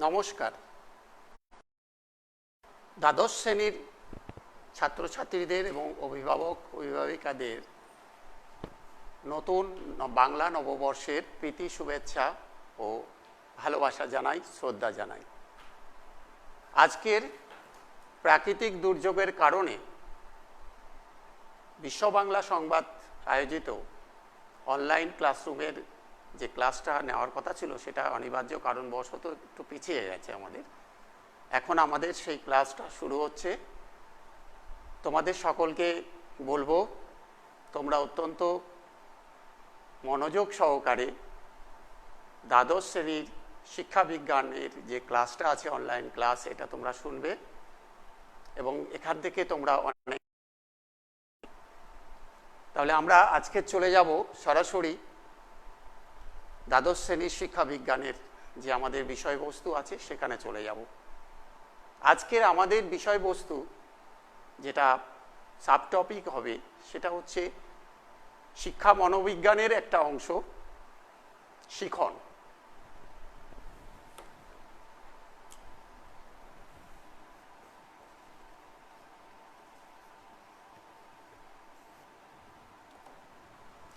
নমস্কার। দ্বাদশ শ্রেণীর ছাত্রছাত্রীদের এবং অভিভাবক অভিভাবিকাদের নতুন বাংলা নববর্ষের প্রীতি শুভেচ্ছা ও ভালোবাসা জানাই, শ্রদ্ধা জানাই। আজকের প্রাকৃতিক দুর্যোগের কারণে বিশ্ব বাংলা সংবাদ আয়োজিত অনলাইন ক্লাসরুমের যে ক্লাসটা নেওয়ার কথা ছিল সেটা অনিবার্য কারণবশত একটু পিছিয়ে গেছে আমাদের। এখন আমাদের সেই ক্লাসটা শুরু হচ্ছে। তোমাদের সকলকে বলবো তোমরা অত্যন্ত মনোযোগ সহকারে দ্বাদশ শ্রেণীর শিক্ষাবিজ্ঞানের যে ক্লাসটা আছে অনলাইন ক্লাস, এটা তোমরা শুনবে এবং এখান থেকে তোমরা অনেক। তাহলে আমরা আজকে চলে যাব সরাসরি দ্বাদশ শ্রেণীর শিক্ষাবিজ্ঞানের যে আমাদের বিষয়বস্তু আছে সেখানে চলে যাব। আজকের আমাদের বিষয়বস্তু যেটা সাবটপিক হবে সেটা হচ্ছে শিক্ষা মনোবিজ্ঞানের একটা অংশ, শিখন।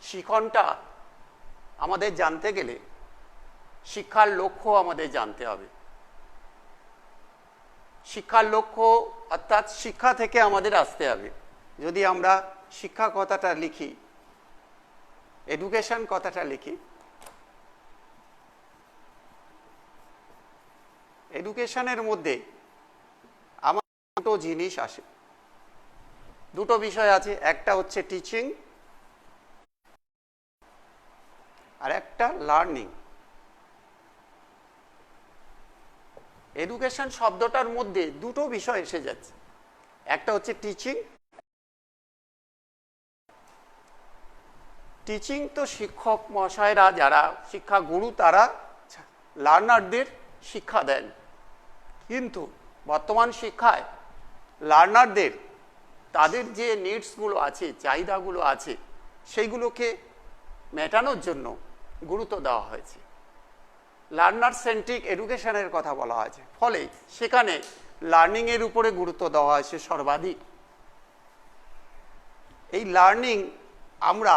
শিখনটা আমাদের জানতে গেলে শিক্ষার লক্ষ্য আমাদের জানতে হবে। শিক্ষার লক্ষ্য অর্থাৎ শিক্ষা থেকে আমাদের আসতে হবে। যদি আমরা শিক্ষা কথাটা লিখি, এডুকেশন কথাটা লিখি, এডুকেশনের মধ্যে আমার দুটো জিনিস আসে, দুটো বিষয় আছে। একটা হচ্ছে টিচিং আর একটা লার্নিং। এডুকেশন শব্দটার মধ্যে দুটো বিষয় এসে যাচ্ছে, একটা হচ্ছে টিচিং। টিচিং তো শিক্ষক মহাশয়রা, যারা শিক্ষা গুরু, তারা লার্নারদের শিক্ষা দেন। কিন্তু বর্তমান শিক্ষায় লার্নারদের তাদের যে নিডসগুলো আছে, চাহিদাগুলো আছে, সেইগুলোকে মেটানোর জন্য গুরুত্ব দেওয়া হয়েছে। লার্নার সেন্ট্রিক এডুকেশনের কথা বলা হয়েছে, ফলে সেখানে লার্নিংয়ের উপরে গুরুত্ব দেওয়া হয়েছে সর্বাধিক। এই লার্নিং আমরা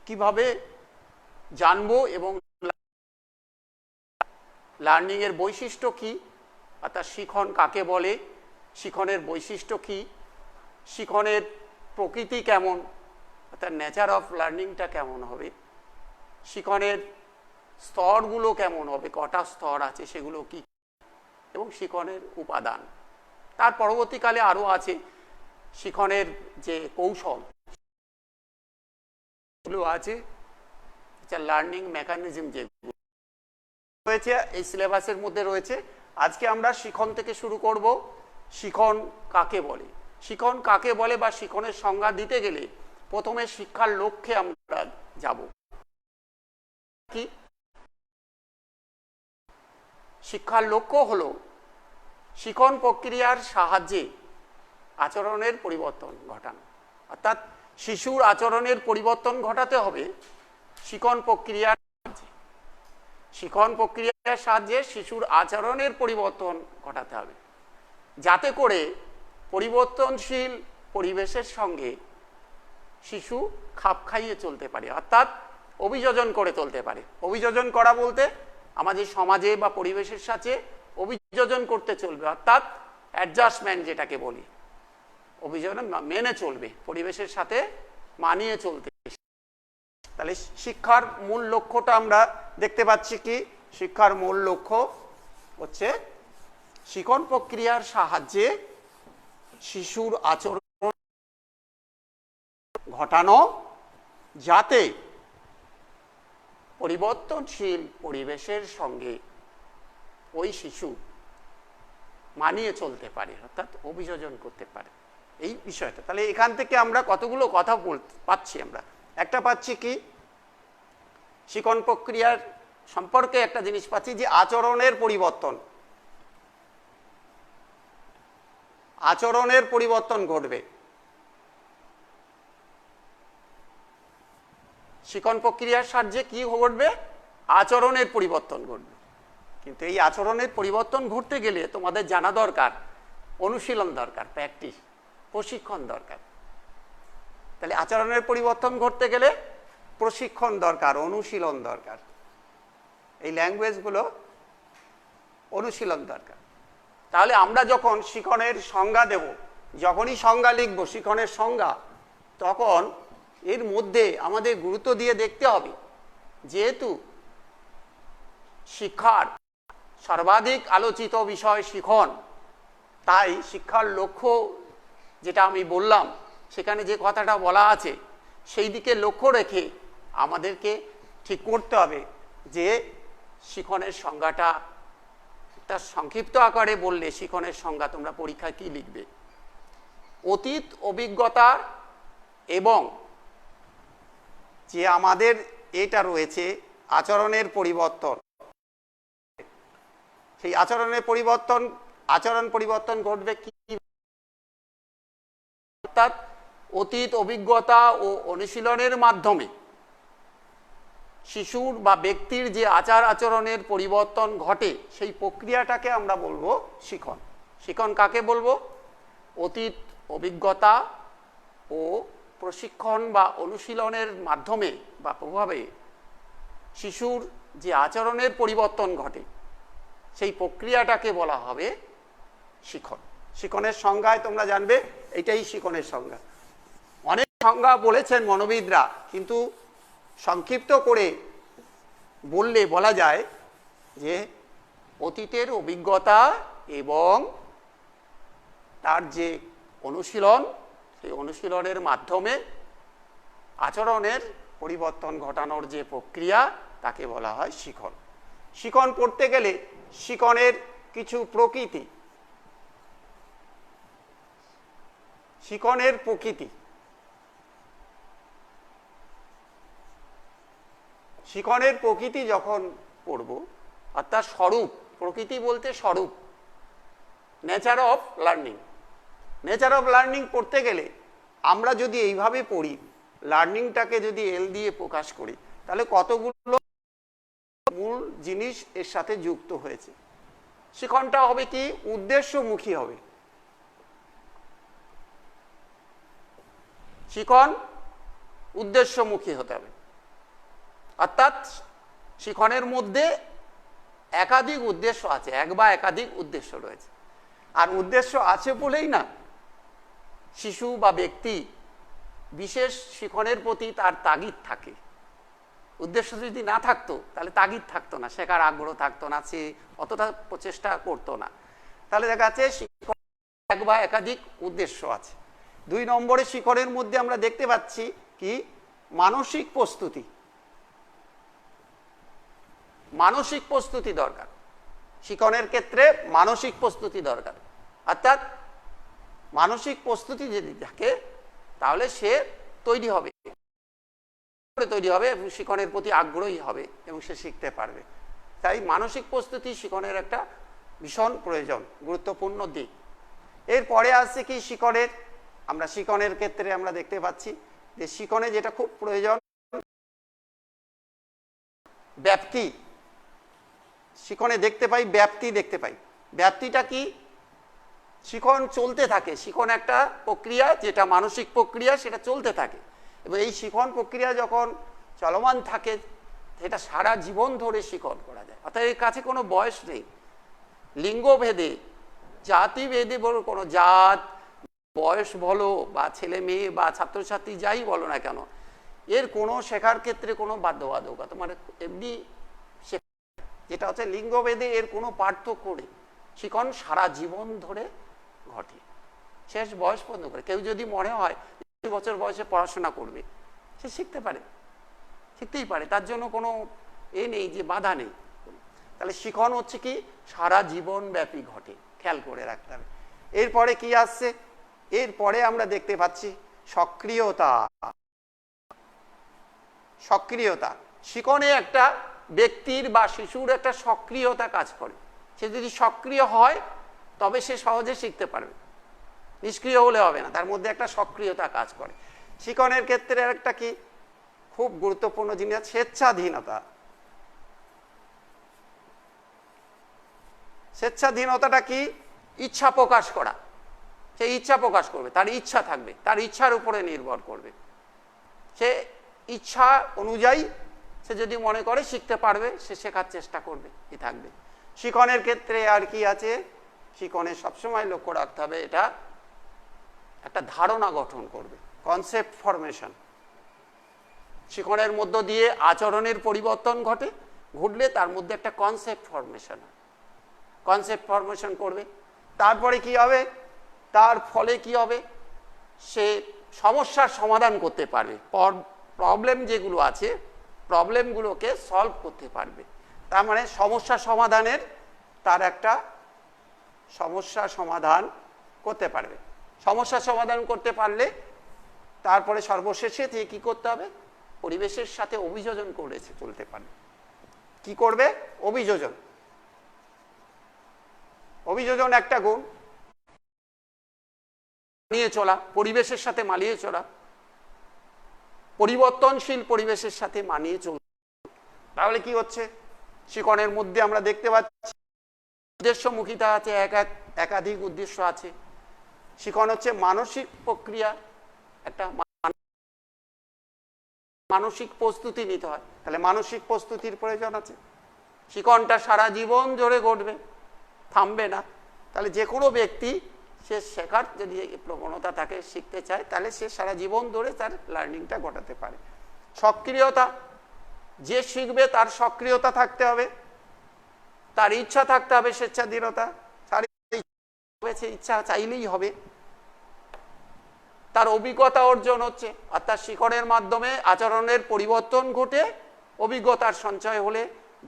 কিভাবে জানবো এবং লার্নিংয়ের বৈশিষ্ট্য কি, অর্থাৎ শিখন কাকে বলে, শিখনের বৈশিষ্ট্য কি, শিখনের প্রকৃতি কেমন, অর্থাৎ নেচার অফ লার্নিংটা কেমন হবে, শিখনের স্তরগুলো কেমন হবে, কটা স্তর আছে সেগুলো কি, এবং শিখনের উপাদান। তার পরবর্তীকালে আরও আছে শিখনের যে কৌশল গুলো আছে, লার্নিং মেকানিজম যেগুলো রয়েছে এই সিলেবাসের মধ্যে রয়েছে। আজকে আমরা শিখন থেকে শুরু করব। শিখন কাকে বলে, শিখন কাকে বলে বা শিখনের সংজ্ঞা দিতে গেলে প্রথমে শিক্ষার লক্ষ্যে আমরা যাব। কি শিক্ষার লক্ষ্য হলো শিখন প্রক্রিয়ার সাহায্যে আচরণের পরিবর্তন ঘটানো, অর্থাৎ শিশুর আচরণের পরিবর্তন ঘটাতে হবে শিখন প্রক্রিয়ার সাহায্যে। শিখন প্রক্রিয়ার সাহায্যে শিশুর আচরণের পরিবর্তন ঘটাতে হবে, যাতে করে পরিবর্তনশীল পরিবেশের সঙ্গে শিশু খাপ খাইয়ে চলতে পারে, অর্থাৎ অভিযোজন করে চলতে পারে। অভিযোজন করা বলতে আমাদের সমাজে বা পরিবেশের সাথে অভিযোজন করতে চলবে, অর্থাৎ অ্যাডজাস্টমেন্ট যেটাকে বলি, অভিযোজন মেনে চলবে, পরিবেশের সাথে মানিয়ে চলতে। তাহলে শিক্ষার মূল লক্ষ্যটা আমরা দেখতে পাচ্ছি কি, শিক্ষার মূল লক্ষ্য হচ্ছে শিখন প্রক্রিয়ার সাহায্যে শিশুর আচরণ ঘটানো, যাতে পরিবর্তনশীল পরিবেশের সঙ্গে ওই শিশু মানিয়ে চলতে পারে, অর্থাৎ অভিযোজন করতে পারে, এই বিষয়টা। তাহলে এখান থেকে আমরা কতগুলো কথা বলতে পাচ্ছি। আমরা একটা পাচ্ছি কি, শিখন প্রক্রিয়ার সম্পর্কে একটা জিনিস পাচ্ছি যে আচরণের পরিবর্তন, আচরণের পরিবর্তন ঘটবে। শিখন প্রক্রিয়ার সাহায্যে কি ঘটবে, আচরণের পরিবর্তন ঘটবে। কিন্তু এই আচরণের পরিবর্তন ঘটতে গেলে তোমাদের জানা দরকার, অনুশীলন দরকার, প্র্যাকটিস, প্রশিক্ষণ দরকার। তাহলে আচরণের পরিবর্তন ঘটতে গেলে প্রশিক্ষণ দরকার, অনুশীলন দরকার। এই ল্যাঙ্গুয়েজগুলো অনুশীলন দরকার। তাহলে আমরা যখন শিখনের সংজ্ঞা দেব, যখনই সংজ্ঞা লিখব শিখনের সংজ্ঞা, তখন এর মধ্যে আমাদের গুরুত্ব দিয়ে দেখতে হবে, যেহেতু শিক্ষার সর্বাধিক আলোচিত বিষয় শিখন, তাই শিক্ষার লক্ষ্য যেটা আমি বললাম, সেখানে যে কথাটা বলা আছে সেই দিকে লক্ষ্য রেখে আমাদেরকে ঠিক করতে হবে যে শিখনের সংজ্ঞাটা একটা সংক্ষিপ্ত আকারে বললে শিখনের সংজ্ঞা তোমরা পরীক্ষায় কি লিখবে? অতীত অভিজ্ঞতা এবং যে আমাদের এটা রয়েছে আচরণের পরিবর্তন, সেই আচরণ পরিবর্তন ঘটবে কি? অর্থাৎ অতীত অভিজ্ঞতা ও অনুশীলনের মাধ্যমে শিশুর বা ব্যক্তির যে আচার আচরণের পরিবর্তন ঘটে, সেই প্রক্রিয়াটাকে আমরা বলবো শিখন। শিখন কাকে বলবো? অতীত অভিজ্ঞতা ও প্রশিক্ষণ বা অনুশীলনের মাধ্যমে বা প্রভাবে শিশুর যে আচরণের পরিবর্তন ঘটে, সেই প্রক্রিয়াটাকে বলা হবে শিখন। শিখনের সংজ্ঞায় তোমরা জানবে এটাই শিখনের সংজ্ঞা। অনেক সংজ্ঞা বলেছেন মনোবিদরা, কিন্তু সংক্ষিপ্ত করে বললে বলা যায় যে অতীতের অভিজ্ঞতা এবং তার যে অনুশীলন, সেই অনুশীলনের মাধ্যমে আচরণের পরিবর্তন ঘটানোর যে প্রক্রিয়া, তাকে বলা হয় শিখন। শিখন পড়তে গেলে শিখনের কিছু প্রকৃতি, শিখনের প্রকৃতি, শিখনের প্রকৃতি যখন পড়ব, অর্থাৎ স্বরূপ, প্রকৃতি বলতে স্বরূপ, nature of learning. Nature of learning পড়তে গেলে আমরা যদি এইভাবে পড়ি, লার্নিংটাকে যদি এল দিয়ে প্রকাশ করি, তাহলে কতগুলো মূল জিনিস এর সাথে যুক্ত হয়েছে। শিখনটা হবে কি? উদ্দেশ্যমুখী হবে। শিখন উদ্দেশ্যমুখী হতে হবে, অর্থাৎ শিখনের মধ্যে একাধিক উদ্দেশ্য আছে, এক বা একাধিক উদ্দেশ্য রয়েছে। আর উদ্দেশ্য আছে বলেই না শিশু বা ব্যক্তি বিশেষ শিখনের প্রতি তার তাগিদ থাকে। উদ্দেশ্য যদি না থাকতো তাহলে তাগিদ থাকতো না, শেখার আগ্রহ থাকতো না, সে অতটা প্রচেষ্টা করতো না। তাহলে দেখা যাচ্ছে শিখন এক বা একাধিক উদ্দেশ্য আছে। 2 নম্বরে শিখনের মধ্যে আমরা দেখতে পাচ্ছি কি? মানসিক প্রস্তুতি। মানসিক প্রস্তুতি দরকার শিখনের ক্ষেত্রে, মানসিক প্রস্তুতি দরকার। অর্থাৎ মানসিক প্রস্তুতি যদি থাকে তাহলে সে তৈরি হবে, শিখনের প্রতি আগ্রহী হবে এবং সে শিখতে পারবে। তাই মানসিক প্রস্তুতি শিখনের একটা ভীষণ প্রয়োজন, গুরুত্বপূর্ণ দিক। এরপরে আসছে কি? শিখনের ক্ষেত্রে আমরা দেখতে পাচ্ছি যে শিখনে যেটা খুব প্রয়োজন, ব্যাপ্তি। শিখনে দেখতে পাই ব্যাপ্তি, দেখতে পাই। ব্যাপ্তিটা কি? শিখন চলতে থাকে, শিখন একটা প্রক্রিয়া, যেটা মানসিক প্রক্রিয়া, সেটা চলতে থাকে। এবং এই শিখন প্রক্রিয়া যখন চলমান থাকে, সেটা সারা জীবন ধরে শিখন করা যায়। অর্থাৎ এর কাছে কোনো বয়স নেই, লিঙ্গভেদে, জাতিভেদে, বলো কোনো জাত, বয়স বলো বা ছেলে মেয়ে বা ছাত্রছাত্রী যাই বলো না কেন, এর কোনো শেখার ক্ষেত্রে কোনো বাধ্যবাধকতা, মানে এমনি যেটা হচ্ছে লিঙ্গভেদে এর কোনো পার্থক্য নেই। শিখন সারা জীবন ধরে ঘটে, শেষ বয়স পর্যন্ত করে। কেউ যদি মনে হয় 20 বছর বয়সে পড়াশোনা করবে, সে শিখতে পারে, শিখতেই পারে, তার জন্য কোনো নেই যে বাধা নেই। তাহলে শিখন হচ্ছে কি? সারা জীবন ব্যাপী ঘটে, খেয়াল করে রাখতে হবে। এরপরে কি আসছে? এরপরে আমরা দেখতে পাচ্ছি সক্রিয়তা। সক্রিয়তা শিখনে একটা ব্যক্তির বা শিশুর একটা সক্রিয়তা কাজ করে। সে যদি সক্রিয় হয় তবে সে সহজে শিখতে পারবে, নিষ্ক্রিয় হলে হবে না, তার মধ্যে একটা সক্রিয়তা কাজ করে। শিখনের ক্ষেত্রে একটা কি খুব গুরুত্বপূর্ণ জিনিস, স্বেচ্ছাধীনতা। স্বেচ্ছাধীনতাটা কি? ইচ্ছা প্রকাশ করা। সে ইচ্ছা প্রকাশ করবে, তার ইচ্ছা থাকবে, তার ইচ্ছার উপরে নির্ভর করবে। সে ইচ্ছা অনুযায়ী সে যদি মনে করে শিখতে পারবে, সে শেখার চেষ্টা করবে, থাকবে। শিখনের ক্ষেত্রে আর কি আছে? শিখনে সবসময় লক্ষ্য রাখতে হবে, এটা একটা ধারণা গঠন করবে, কনসেপ্ট ফরমেশন। শিখনের মধ্য দিয়ে আচরণের পরিবর্তন ঘটলে তার মধ্যে একটা কনসেপ্ট ফরমেশন হয়, কনসেপ্ট ফরমেশন করবে। তারপরে কি হবে? তার ফলে কি হবে? সে সমস্যার সমাধান করতে পারবে, প্রবলেম যেগুলো আছে প্রবলেমগুলোকে সলভ করতে পারবে। তার মানে সমস্যা সমাধানের তার একটা সমস্যা সমাধান করতে পারবে। সমস্যা সমাধান করতে পারলে তারপরে সর্বশেষে থেকে কী করতে হবে? পরিবেশের সাথে অভিযোজন করে চলতে পারবে। কি করবে? অভিযোজন। অভিযোজন একটা গুণ, মানিয়ে চলা, পরিবেশের সাথে মানিয়ে চলা, পরিবর্তনশীল পরিবেশের সাথে মানিয়ে চলা। তাহলে কি হচ্ছে? শিখনের মধ্যে আমরা দেখতে পাচ্ছি উদ্দেশ্যমুখিতা আছে, একাধিক উদ্দেশ্য আছে। শিখন হচ্ছে মানসিক প্রক্রিয়া, একটা মানসিক প্রস্তুতি নিতে হয়, তাহলে মানসিক প্রস্তুতির প্রয়োজন আছে। শিখনটা সারা জীবন ধরে ঘটবে, থামবে না। তাহলে যে কোনো ব্যক্তি সে শেখার যদি প্রবণতা থাকে, শিখতে চায়, তাহলে সে সারা জীবন ধরে তার লার্নিংটা ঘটাতে পারে। সক্রিয়তা, যে শিখবে তার সক্রিয়তা থাকতে হবে, তার ইচ্ছা থাকতে হবে, স্বেচ্ছাধীনতা, সে ইচ্ছা চাইলেই হবে। তার অভিজ্ঞতা অর্জন হচ্ছে, অর্থাৎ শিখনের মাধ্যমে আচরণের পরিবর্তন ঘটে অভিজ্ঞতার সঞ্চয় হলে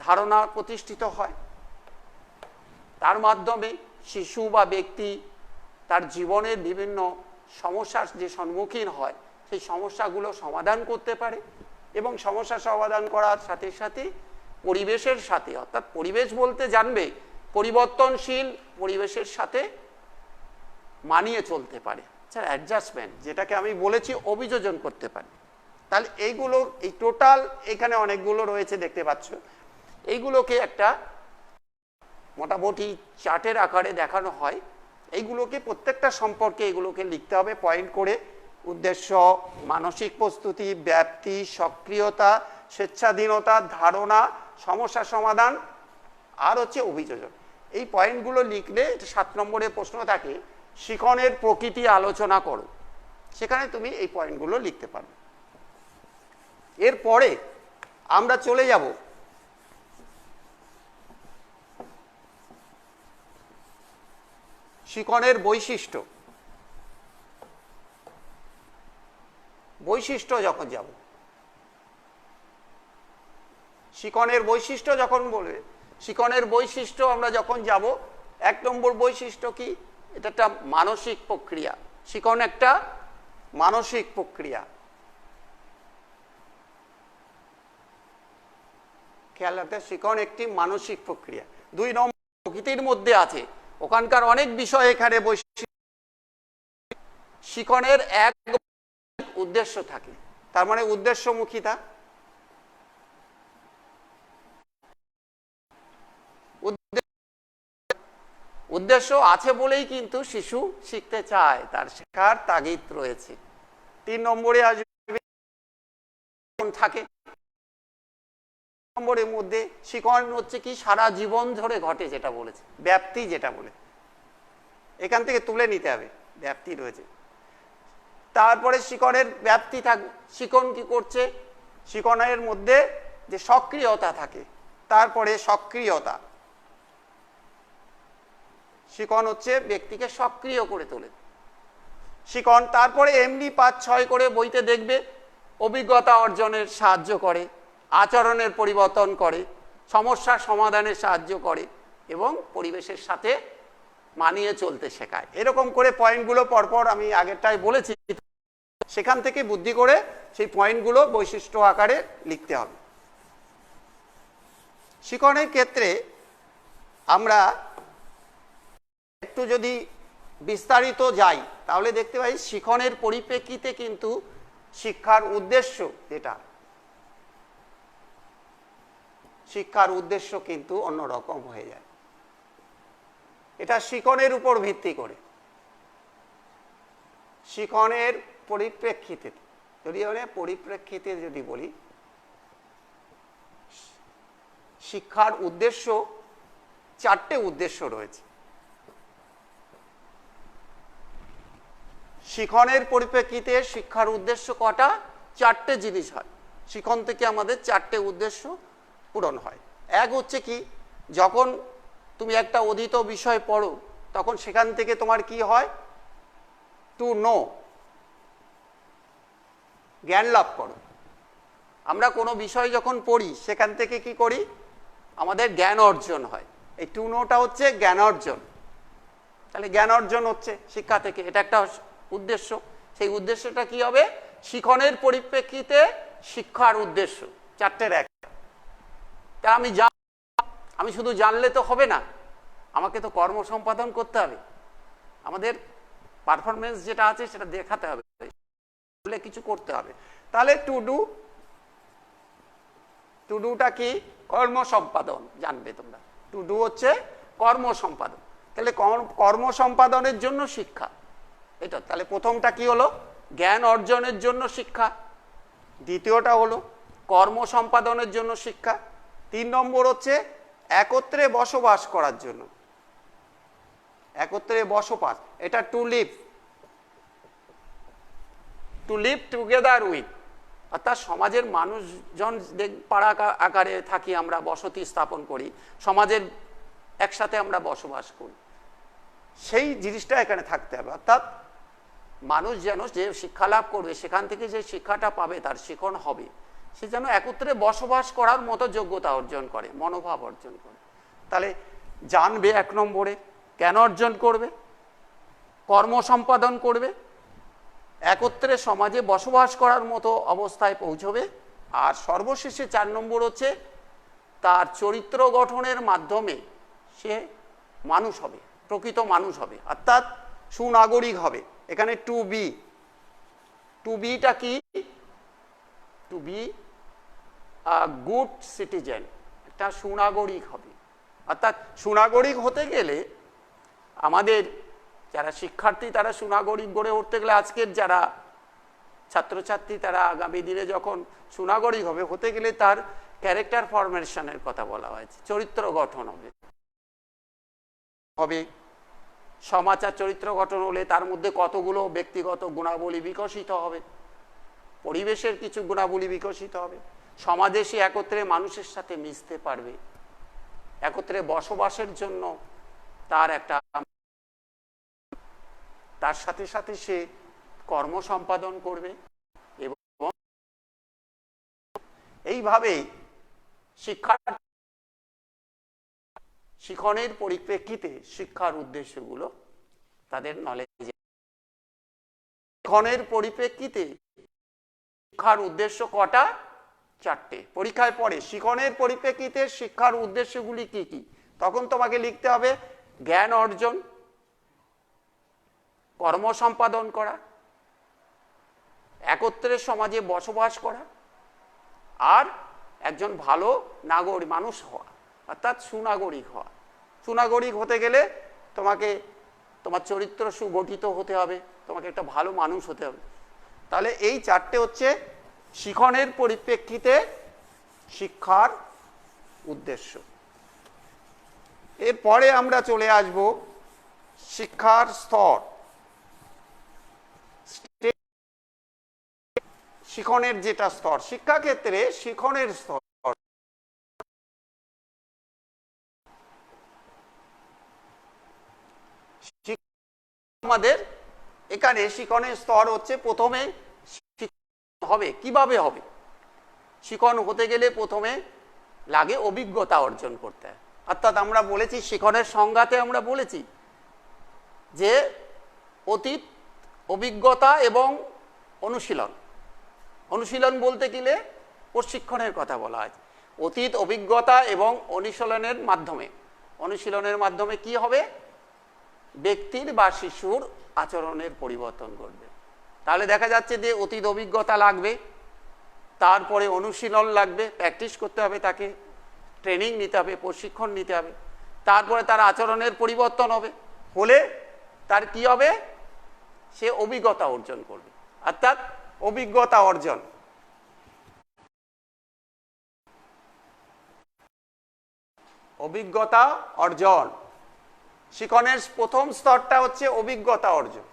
ধারণা প্রতিষ্ঠিত হয়। তার মাধ্যমে শিশু বা ব্যক্তি তার জীবনের বিভিন্ন সমস্যার যে সম্মুখীন হয়, সেই সমস্যাগুলো সমাধান করতে পারে এবং সমস্যা সমাধান করার সাথে সাথে পরিবেশের সাথে, অর্থাৎ পরিবেশ বলতে জানবে পরিবর্তনশীল পরিবেশের সাথে মানিয়ে চলতে পারে, অ্যাডজাস্টমেন্ট, যেটাকে আমি বলেছি অভিযোজন করতে পারে। তাহলে এইগুলো, এই টোটাল এখানে অনেকগুলো রয়েছে দেখতে পাচ্ছ, এইগুলোকে একটা মোটামুটি চার্টের আকারে দেখানো হয়। এইগুলোকে প্রত্যেকটা সম্পর্কে এগুলোকে লিখতে হবে পয়েন্ট করে। উদ্দেশ্য, মানসিক প্রস্তুতি, ব্যাপ্তি, সক্রিয়তা, স্বেচ্ছাধীনতা, ধারণা, সমস্যা সমাধান, আর হচ্ছে অভিযোজন। এই পয়েন্টগুলো লিখলে 7 নম্বরের প্রশ্ন থাকে, শিখনের প্রকৃতি আলোচনা করো, সেখানে তুমি এই পয়েন্টগুলো লিখতে পারবে। এরপরে আমরা চলে যাব শিখনের বৈশিষ্ট্য। বৈশিষ্ট্য যখন যাব, শিখনের বৈশিষ্ট্য যখন বলবে, শিখনের বৈশিষ্ট্য আমরা যখন যাব, 1 নম্বর বৈশিষ্ট্য কি? এটা একটা মানসিক প্রক্রিয়া। শিখন একটা মানসিক প্রক্রিয়া। খেয়াল রাখতে, শিখন একটি মানসিক প্রক্রিয়া। 2 নম্বর প্রকৃতির মধ্যে আছে, ওখানকার অনেক বিষয় এখানে বৈশিষ্ট্য। শিখনের এক উদ্দেশ্য থাকে, তার মানে উদ্দেশ্যমুখিতা। উদ্দেশ্য আছে বলেই কিন্তু শিশু শিখতে চায়, তার শেখার তাগিদ রয়েছে। 3 নম্বরে আসবে থাকে। নম্বরের মধ্যে শিখন হচ্ছে কি? সারা জীবন ধরে ঘটে, যেটা বলেছে ব্যাপ্তি, যেটা বলে এখান থেকে তুলে নিতে হবে, ব্যাপ্তি রয়েছে। তারপরে শিখনের ব্যাপ্তি থাকবে। শিখন কি করছে? শিখনের মধ্যে যে সক্রিয়তা থাকে, তারপরে সক্রিয়তা, শিখন হচ্ছে ব্যক্তিকে সক্রিয় করে তোলে শিখন। তারপরে এমনি 5-6 করে বইতে দেখবে অভিজ্ঞতা অর্জনের সাহায্য করে, আচরণের পরিবর্তন করে, সমস্যার সমাধানে সাহায্য করে এবং পরিবেশের সাথে মানিয়ে চলতে শেখায়। এরকম করে পয়েন্টগুলো পরপর আমি আগেরটাই বলেছি, সেখান থেকে বুদ্ধি করে সেই পয়েন্টগুলো বৈশিষ্ট্য আকারে লিখতে হবে। শিখনের ক্ষেত্রে আমরা একটু যদি বিস্তারিত যাই, তাহলে দেখতে পাই শিখনের পরিপ্রেক্ষিতে কিন্তু শিক্ষার উদ্দেশ্য, যেটা শিক্ষার উদ্দেশ্য কিন্তু অন্যরকম হয়ে যায়। এটা শিখনের উপর ভিত্তি করে, শিখনের পরিপ্রেক্ষিতে, পরিপ্রেক্ষিতে যদি বলি, শিক্ষার উদ্দেশ্য, চারটে উদ্দেশ্য রয়েছে। শিখনের পরিপ্রেক্ষিতে শিক্ষার উদ্দেশ্য কটা? চারটে জিনিস হয়। শিখন থেকে আমাদের চারটে উদ্দেশ্য পূরণ হয়। এক হচ্ছে কি, যখন তুমি একটা অধীত বিষয় পড়ো তখন সেখান থেকে তোমার কি হয়? টু নো, জ্ঞান লাভ করো। আমরা কোনো বিষয় যখন পড়ি সেখান থেকে কি করি? আমাদের জ্ঞান অর্জন হয়। এই টু নোটা হচ্ছে জ্ঞান অর্জন। তাহলে জ্ঞান অর্জন হচ্ছে শিক্ষা থেকে, এটা একটা উদ্দেশ্য। সেই উদ্দেশ্যটা কি হবে? শিখনের পরিপ্রেক্ষিতে শিক্ষার উদ্দেশ্য চারটের একটা। তা আমি শুধু জানলে তো হবে না, আমাকে তো কর্ম সম্পাদন করতে হবে। আমাদের পারফরমেন্স যেটা আছে সেটা দেখাতে হবে, কিছু করতে হবে। তাহলে টু ডুটা কি? কর্ম সম্পাদন। জানবে তোমরা, টু ডু হচ্ছে কর্ম সম্পাদন। তাহলে কর্ম সম্পাদনের জন্য শিক্ষা এটা। তাহলে প্রথমটা কি হলো? জ্ঞান অর্জনের জন্য শিক্ষা। দ্বিতীয়টা হলো কর্ম সম্পাদনের জন্য শিক্ষা। 3 নম্বর হচ্ছে একত্রে বসবাস করার জন্য, একত্রে বসবাস। এটা টু লিভ টুগেদার উইথ, অর্থাৎ সমাজের মানুষজন পাড়া আকারে থাকি, আমরা বসতি স্থাপন করি, সমাজের একসাথে আমরা বসবাস করি, সেই জিনিসটা এখানে থাকতে হবে। অর্থাৎ মানুষ যেন যে শিক্ষা লাভ করবে সেখান থেকে যে শিক্ষাটা পাবে, তার শিখন হবে, সে যেন একত্রে বসবাস করার মতো যোগ্যতা অর্জন করে, মনোভাব অর্জন করে। তাহলে জানবে 1 নম্বরে, কেন অর্জন করবে, কর্ম সম্পাদন করবে, একত্রে সমাজে বসবাস করার মতো অবস্থায় পৌঁছবে। আর সর্বশেষে 4 নম্বর হচ্ছে তার চরিত্র গঠনের মাধ্যমে সে মানুষ হবে, প্রকৃত মানুষ হবে, অর্থাৎ সুনাগরিক হবে। এখানে টু বিটা কি? টু বি গুড সিটিজেন, একটা সুনাগরিক হবে। অর্থাৎ সুনাগরিক হতে গেলে আমাদের যারা শিক্ষার্থী তারা সুনাগরিক গড়ে উঠতে গেলে, আজকের যারা ছাত্রছাত্রী তারা আগামী দিনে যখন সুনাগরিক হতে গেলে তার ক্যারেক্টার ফরমেশনের কথা বলা হয়েছে, চরিত্র গঠন হবে। সমাচার চরিত্র গঠন হলে তার মধ্যে কতগুলো ব্যক্তিগত গুণাবলী বিকশিত হবে, পরিবেশের কিছু গুণাবলী বিকশিত হবে, সমাজে সে একত্রে মানুষের সাথে মিশতে পারবে, একত্রে বসবাসের জন্য তার একটা, তার সাথে সাথে সে কর্ম সম্পাদন করবে। এবং এইভাবেই শিখনের পরিপ্রেক্ষিতে শিক্ষার উদ্দেশ্যগুলো তাদের নলেজে। শিখনের পরিপ্রেক্ষিতে শিক্ষার উদ্দেশ্য কটা? 4টে। পরীক্ষায় পড়ে শিখনের পরিপ্রেক্ষিতে শিক্ষার উদ্দেশ্যগুলি কি কি, তখন তোমাকে লিখতে হবে জ্ঞান অর্জন, কর্ম সম্পাদন করা, একত্রে সমাজে বসবাস করা, আর একজন ভালো নাগরিক মানুষ হওয়া, অর্থাৎ সুনাগরিক হওয়া। সুনাগরিক হতে গেলে তোমাকে তোমার চরিত্র সুগঠিত হতে হবে, তোমাকে একটা ভালো মানুষ হতে হবে। তাহলে এই 4টে হচ্ছে শিখনের পরিপ্রেক্ষিতে শিক্ষার উদ্দেশ্য। এরপরে আমরা চলে আসব শিক্ষার স্তর। শিখনের যেটা স্তর, শিক্ষাক্ষেত্রে শিখনের স্তর, আমাদের এখানে শিখনের স্তর হচ্ছে প্রথমে হবে। কিভাবে হবে? শিখন হতে গেলে প্রথমে লাগে অভিজ্ঞতা অর্জন করতে হয়। অর্থাৎ আমরা বলেছি শিখনের সংজ্ঞাতে আমরা বলেছি যে অতীত অভিজ্ঞতা এবং অনুশীলন। অনুশীলন বলতে গেলে প্রশিক্ষণের কথা বলা হয়। অতীত অভিজ্ঞতা এবং অনুশীলনের মাধ্যমে কি হবে? ব্যক্তির বা শিশুর আচরণের পরিবর্তন ঘটবে। তাহলে দেখা যাচ্ছে যে অতীত অভিজ্ঞতা লাগবে, তারপরে অনুশীলন লাগবে, প্র্যাকটিস করতে হবে, তাকে ট্রেনিং নিতে হবে, প্রশিক্ষণ নিতে হবে। তারপরে তার আচরণের পরিবর্তন হবে, হলে তার কি হবে, সে অভিজ্ঞতা অর্জন করবে। অর্থাৎ অভিজ্ঞতা অর্জন, অভিজ্ঞতা অর্জন, শিখনের প্রথম স্তরটা হচ্ছে অভিজ্ঞতা অর্জন।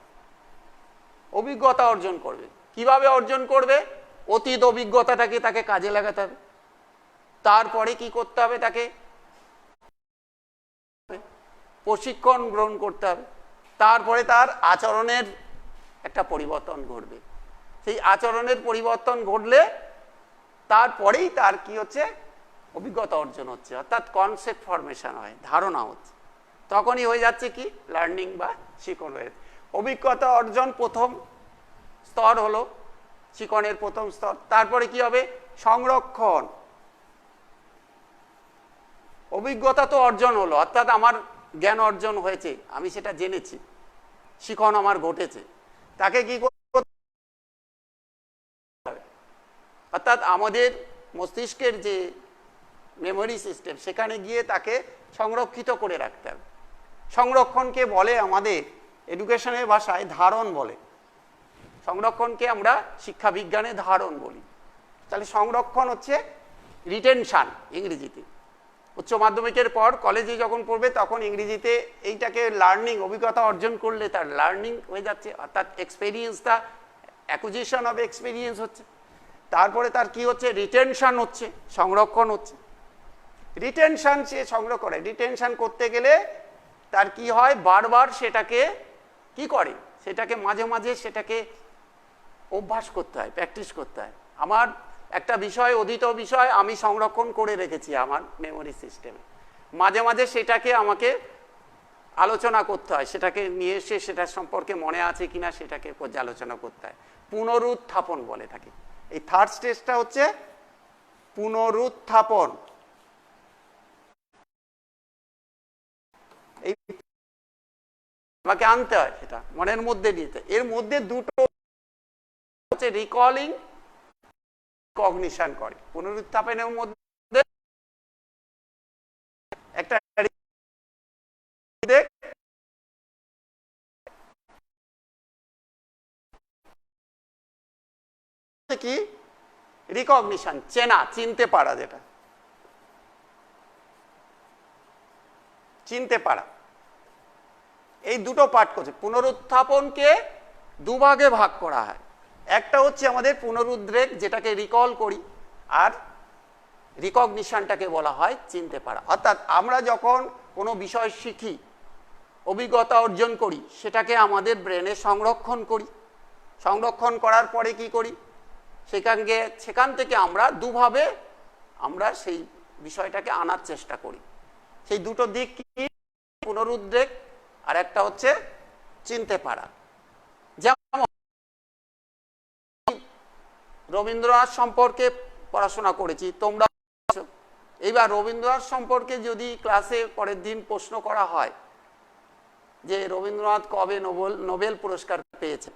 অভিজ্ঞতা অর্জন করবে, কিভাবে অর্জন করবে, অতীত অভিজ্ঞতাটাকে তাকে কাজে লাগাতে হবে, তারপরে কি করতে হবে, তাকে প্রশিক্ষণ গ্রহণ করতে হবে, তারপরে তার আচরণের একটা পরিবর্তন ঘটবে। সেই আচরণের পরিবর্তন ঘটলে তারপরেই তার কি হচ্ছে, অভিজ্ঞতা অর্জন হচ্ছে, অর্থাৎ কনসেপ্ট ফরমেশন হয়, ধারণা হচ্ছে, তখনই হয়ে যাচ্ছে কি লার্নিং বা শিখন হয়ে। অভিজ্ঞতা অর্জন প্রথম স্তর হলো শিখনের প্রথম স্তর। তারপরে কি হবে, সংরক্ষণ। অভিজ্ঞতা তো অর্জন হলো, অর্থাৎ আমার জ্ঞান অর্জন হয়েছে, আমি সেটা জেনেছি, শিখন আমার ঘটেছে, তাকে কি করতে হবে, অর্থাৎ আমাদের মস্তিষ্কের যে মেমোরি সিস্টেম সেখানে গিয়ে তাকে সংরক্ষিত করে রাখতে হবে। সংরক্ষণকে বলে আমাদের এডুকেশনের ভাষায় ধারণ বলে, সংরক্ষণকে আমরা শিক্ষা বিজ্ঞানে ধারণ বলি। তাহলে সংরক্ষণ হচ্ছে রিটেনশন ইংরেজিতে। উচ্চ মাধ্যমিকের পর কলেজে যখন পড়বে তখন ইংরেজিতে এইটাকে লার্নিং, অভিজ্ঞতা অর্জন করলে তার লার্নিং হয়ে যাচ্ছে, অর্থাৎ এক্সপেরিয়েন্সটা, অ্যাকুইজিশন অফ এক্সপেরিয়েন্স হচ্ছে। তারপরে তার কি হচ্ছে, রিটেনশন হচ্ছে, সংরক্ষণ হচ্ছে। রিটেনশন সে সংগ্রহ করে, রিটেনশন করতে গেলে তার কি হয়, বারবার সেটাকে কি করে, সেটাকে মাঝে মাঝে সেটাকে অভ্যাস করতে হয়, প্র্যাকটিস করতে হয়। আমার একটা বিষয়, অধীত বিষয় আমি সংরক্ষণ করে রেখেছি আমার মেমোরি সিস্টেমে, মাঝে মাঝে সেটাকে আমাকে আলোচনা করতে হয়, সেটাকে নিয়ে এসে সেটা সম্পর্কে মনে আছে কিনা সেটাকে পর্যালোচনা করতে হয়। পুনরুত্থাপন বলে থাকে। এই থার্ড স্টেজটা হচ্ছে পুনরুত্থাপন। এই আমাকে আনতে হয়, সেটা মনের মধ্যে নিতে। এর মধ্যে দুটো হচ্ছে রিকলিং, কগনিশন করে। পুনরুত্থাপনের মধ্যে একটা কি রিকগনিশন, চেনা, চিনতে পারা, যেটা চিনতে পারা। এই দুটো পার্ট করছে। পুনরুত্থাপনকে দুভাগে ভাগ করা হয়। একটা হচ্ছে আমাদের পুনরুদ্রেক, যেটাকে রিকল করি, আর রিকগনিশনটাকে বলা হয় চিনতে পারা। অর্থাৎ আমরা যখন কোনো বিষয় শিখি, অভিজ্ঞতা অর্জন করি, সেটাকে আমাদের ব্রেনে সংরক্ষণ করি। সংরক্ষণ করার পরে কি করি, সেখান থেকে আমরা দুভাবে আমরা সেই বিষয়টাকে আনার চেষ্টা করি। সেই দুটো দিক কি, পুনরুদ্রেক আর একটা হচ্ছে চিনতে পারা। যেমন রবীন্দ্রনাথ সম্পর্কে পড়াশোনা করেছি তোমরা, এইবার রবীন্দ্রনাথ সম্পর্কে যদি ক্লাসে পরের দিন প্রশ্ন করা হয় যে রবীন্দ্রনাথ কবে নোবেল পুরস্কার পেয়েছে,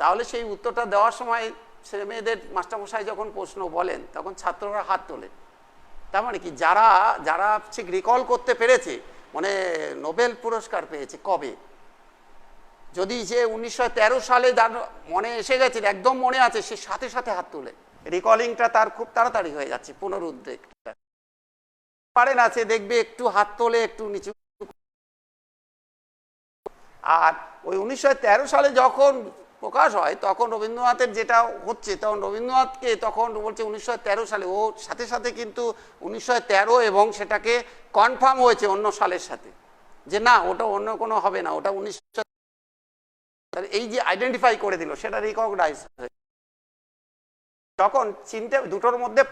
তাহলে সেই উত্তরটা দেওয়ার সময় ছেলে মেয়েদের মাস্টারমশাই যখন প্রশ্ন বলেন তখন ছাত্ররা হাত তোলে। তার মানে কি, যারা যারা ঠিক রিকল করতে পেরেছে, মানে নোবেল পুরস্কার পেয়েছে কবে, যদি যে 1913 সালে যার মনে এসে গেছে, একদম মনে আছে, সে সাথে সাথে হাত তোলে। রিকলিংটা তার খুব তাড়াতাড়ি হয়ে যাচ্ছে। পুনরুদ্রেকটা পারে না, সে দেখবে একটু হাত তোলে, একটু নিচু। আর ওই 1913 সালে যখন প্রকাশ হয় তখন রবীন্দ্রনাথের যেটা হচ্ছে, তখন রবীন্দ্রনাথকে তখন বলছে 1913 সালে, ও সাথে সাথে কিন্তু 1913 এবং সেটাকে কনফার্ম হয়েছে অন্য সালের সাথে, যে না ওটা অন্য কোনো হবে না, ওটা 1900। এই যে আইডেন্টিফাই করে দিল, সেটা রিকগনাইজ হয়েছে। তখন চিনতে, দুটোর মধ্যে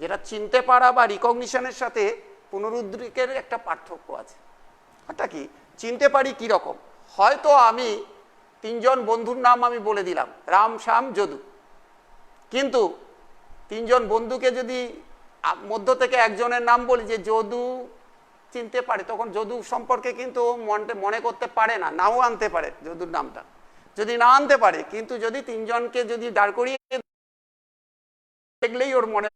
যেটা চিনতে পারা বা রিকগনিশনের সাথে পুনরুদ্রেকের একটা পার্থক্য আছে। ওটা কি, চিনতে পারি কি রকম, হয়তো আমি তিনজন বন্ধুর নাম আমি বলে দিলাম, রাম, শ্যাম, যদু, কিন্তু তিনজন বন্ধুকে যদি মধ্য থেকে একজনের নাম বলি যে যদু, চিনতে পারে, তখন যদু সম্পর্কে কিন্তু মনে করতে পারে না, নাও আনতে পারে যদুর নামটা, যদি না আনতে পারে, কিন্তু যদি তিনজনকে যদি দাঁড় করিয়ে দেখলেই ওর মনে।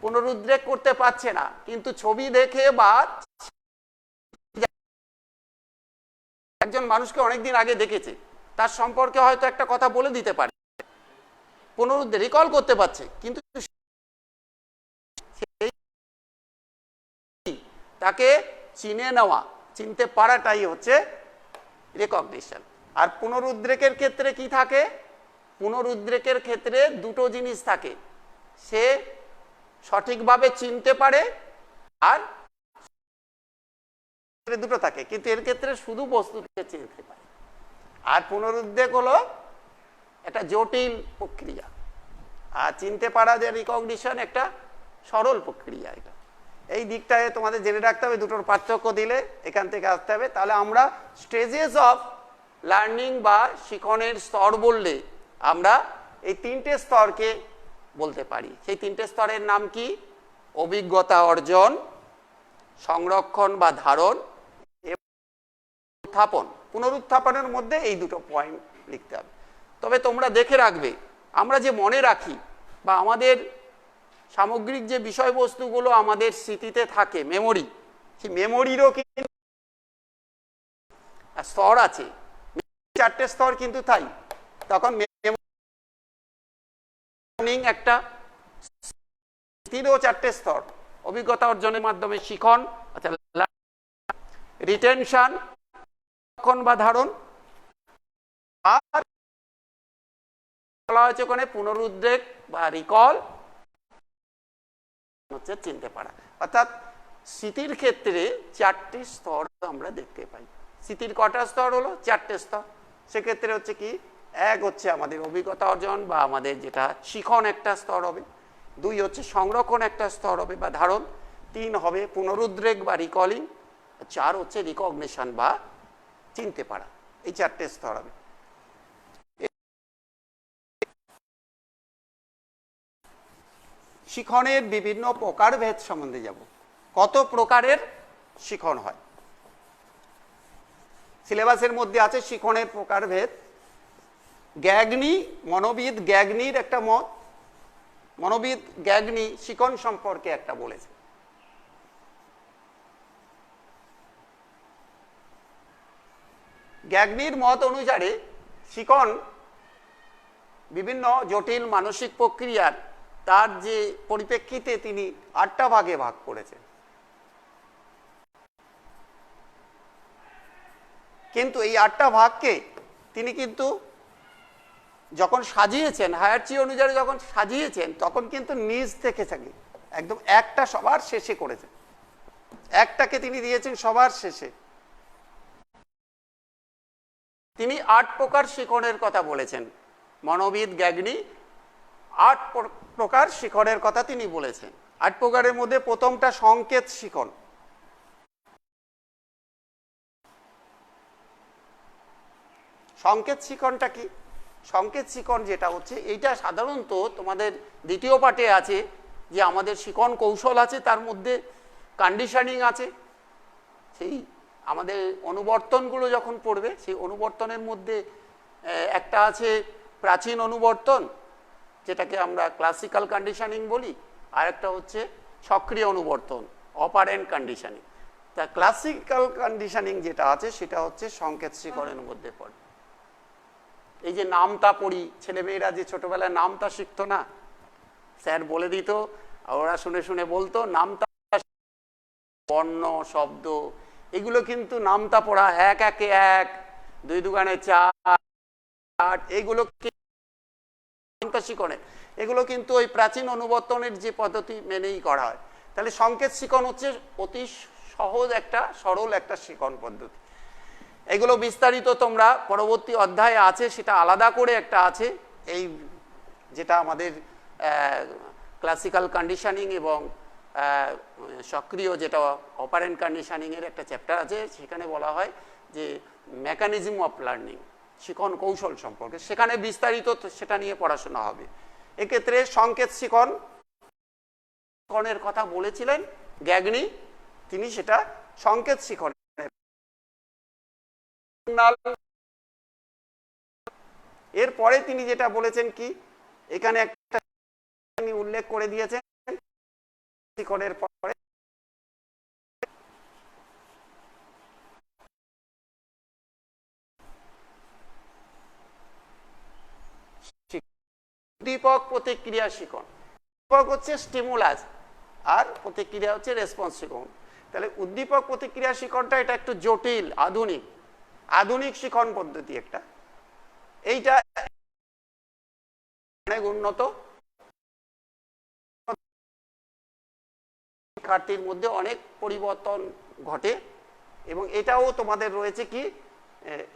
পুনরুদ্রেক করতে পারছে না, কিন্তু ছবি দেখে বা একজন মানুষকে অনেকদিন আগে দেখেছে, তার সম্পর্কে হয়তো একটা কথা বলে দিতে পারে, পুনরুদ্রেক রিকল করতে পারছে, কিন্তু তাকে চিনে নেওয়া, চিনতে পারাটাই হচ্ছে রেকগনিশন। আর পুনরুদ্রেকের ক্ষেত্রে কি থাকে? পুনরুদ্রেকের ক্ষেত্রে দুটো জিনিস থাকে, সে সঠিকভাবে চিনতে পারে আর দুটো থাকে, কিন্তু এর ক্ষেত্রে শুধু বস্তুকে চিনতে পারে। আর পুনরুদ্রেক হলো একটা জটিল প্রক্রিয়া, আর চিনতে পারা যে রিকগনিশন একটা সরল প্রক্রিয়া। এটা এই দিকটায় তোমাদের জেনে রাখতে হবে, দুটোর পার্থক্য দিলে এখান থেকে আসতে হবে। তাহলে আমরা স্টেজেস অফ লার্নিং বা শিখনের স্তর বললে আমরা এই তিনটে স্তরকে বলতে পারি। সেই তিনটে স্তরের নাম কি? অভিজ্ঞতা অর্জন, সংরক্ষণ বা ধারণ, উত্থাপন। পুনরুত্থাপনের মধ্যে এই দুটো পয়েন্ট লিখতে হবে। তবে তোমরা দেখে রাখবে, আমরা যে মনে রাখি বা আমাদের সামগ্রিক যে বিষয়বস্তুগুলো আমাদের স্মৃতিতে থাকে, মেমোরি, সেই মেমোরিরও কিন্তু স্তর আছে, চারটে স্তর কিন্তু তাই। তখন একটা স্মৃতিরও চারটে স্তর, অভিজ্ঞতা অর্জনের মাধ্যমে শিখন, রিটেনশন বা ধারণ, আর বলা হয়েছে ওখানে পুনরুদ্রেক বা রিকল হচ্ছে চিনতে পারা। অর্থাৎ স্মৃতির ক্ষেত্রে চারটি স্তর আমরা দেখতে পাই। স্মৃতির কটা স্তর হলো? চারটে স্তর। সেক্ষেত্রে হচ্ছে কি, এক হচ্ছে আমাদের অভিজ্ঞতা অর্জন বা আমাদের যেটা শিখন একটা স্তর হবে, দুই হচ্ছে সংরক্ষণ একটা স্তর হবে বা ধারণ, তিন হবে পুনরুদ্রেক বা রিকলিং, চার হচ্ছে রিকগনিশন বা চিনতে পারা। এই চারটে স্তর হবে। শিখনের বিভিন্ন প্রকারভেদ সম্বন্ধে যাব। কত প্রকারের শিখন হয়? সিলেবাসের মধ্যে আছে শিখনের প্রকারভেদ। গ্যাগনি, মনোবিদ গ্যাগনির একটা মত, মনোবিদ গ্যাগনি শিখন সম্পর্কে একটা বলেছে। গ্যাগনির মত অনুসারে শিখন বিভিন্ন জটিল মানসিক প্রক্রিয়ার তার যে পরিপ্রেক্ষিতে তিনি 8টা ভাগে ভাগ করেছেন। কিন্তু এই 8টা ভাগকে তিনি কিন্তু যখন সাজিয়েছেন, হায়ারচি অনুযায়ী যখন সাজিয়েছেন, তখন কিন্তু নিজ থেকে থাকে একদম একটা সবার শেষে করেছেন, একটাকে তিনি দিয়েছেন সবার শেষে। তিনি 8 প্রকার শিখনের কথা বলেছেন। মনোবিদ গ্যাগনি 8 প্রকার শিখনের কথা তিনি বলেছেন। 8 প্রকারের মধ্যে প্রথমটা সংকেত শিখন। সংকেত শিখনটা কি? সংকেত শিখন যেটা হচ্ছে, এইটা সাধারণত তোমাদের দ্বিতীয় পাঠে আছে, যে আমাদের শিখন কৌশল আছে, তার মধ্যে কন্ডিশনিং আছে। সেই আমাদের অনুবর্তনগুলো যখন পড়বে, সেই অনুবর্তনের মধ্যে একটা আছে প্রাচীন অনুবর্তন, যেটাকে আমরা ক্লাসিক্যাল কন্ডিশনিং বলি, আর একটা হচ্ছে সক্রিয় অনুবর্তন, অপারেন্ট কন্ডিশনিং। তা ক্লাসিক্যাল কন্ডিশনিং যেটা আছে সেটা হচ্ছে সংকেত শিখনের মধ্যে পড়ে। এই যে নামতা পড়ি, ছেলেমেয়েরা যে ছোটবেলায় নামতা শিখতো না, স্যার বলে দিত, ওরা শুনে শুনে বলতো নামতা, বর্ণ শব্দ, এগুলো কিন্তু নামতা পড়া, 1 একে 1, 2 দুগুণে 4, এইগুলো শিখনে, এগুলো কিন্তু ওই প্রাচীন অনুবর্তনের যে পদ্ধতি মেনেই করা হয়। তাহলে সংকেত শিখন হচ্ছে অতি সহজ একটা, সরল একটা শিখন পদ্ধতি। এগুলো বিস্তারিত তোমরা পরবর্তী অধ্যায়ে আছে, সেটা আলাদা করে একটা আছে, এই যেটা আমাদের ক্লাসিক্যাল কন্ডিশনিং এবং সক্রিয় যেটা অপারেন্ট কন্ডিশনিং এর একটা চ্যাপ্টার আছে, সেখানে বলা হয় যে মেকানিজম অফ লার্নিং, শিখন কৌশল সম্পর্কে, সেখানে বিস্তারিত সেটা নিয়ে পড়াশোনা হবে। এক্ষেত্রে সংকেত শিখনের কথা বলেছিলেন গ্যাগনি, তিনি সেটা সংকেত শিখন। এরপরে তিনি যেটা বলেছেন কি, এখানে একটা উল্লেখ করে দিয়েছেন, শিখনের পরে উদ্দীপক প্রতিক্রিয়া শিখন। উদ্দীপক হচ্ছে স্টিমুলাস আর প্রতিক্রিয়া হচ্ছে রেসপন্স শিখন। তাহলে উদ্দীপক প্রতিক্রিয়া শিখনটা এটা একটু জটিল, আধুনিক শিখন পদ্ধতি একটা। এইটা অনেক উন্নত, শিক্ষার্থীর মধ্যে অনেক পরিবর্তন ঘটে এবং এটাও তোমাদের রয়েছে কি,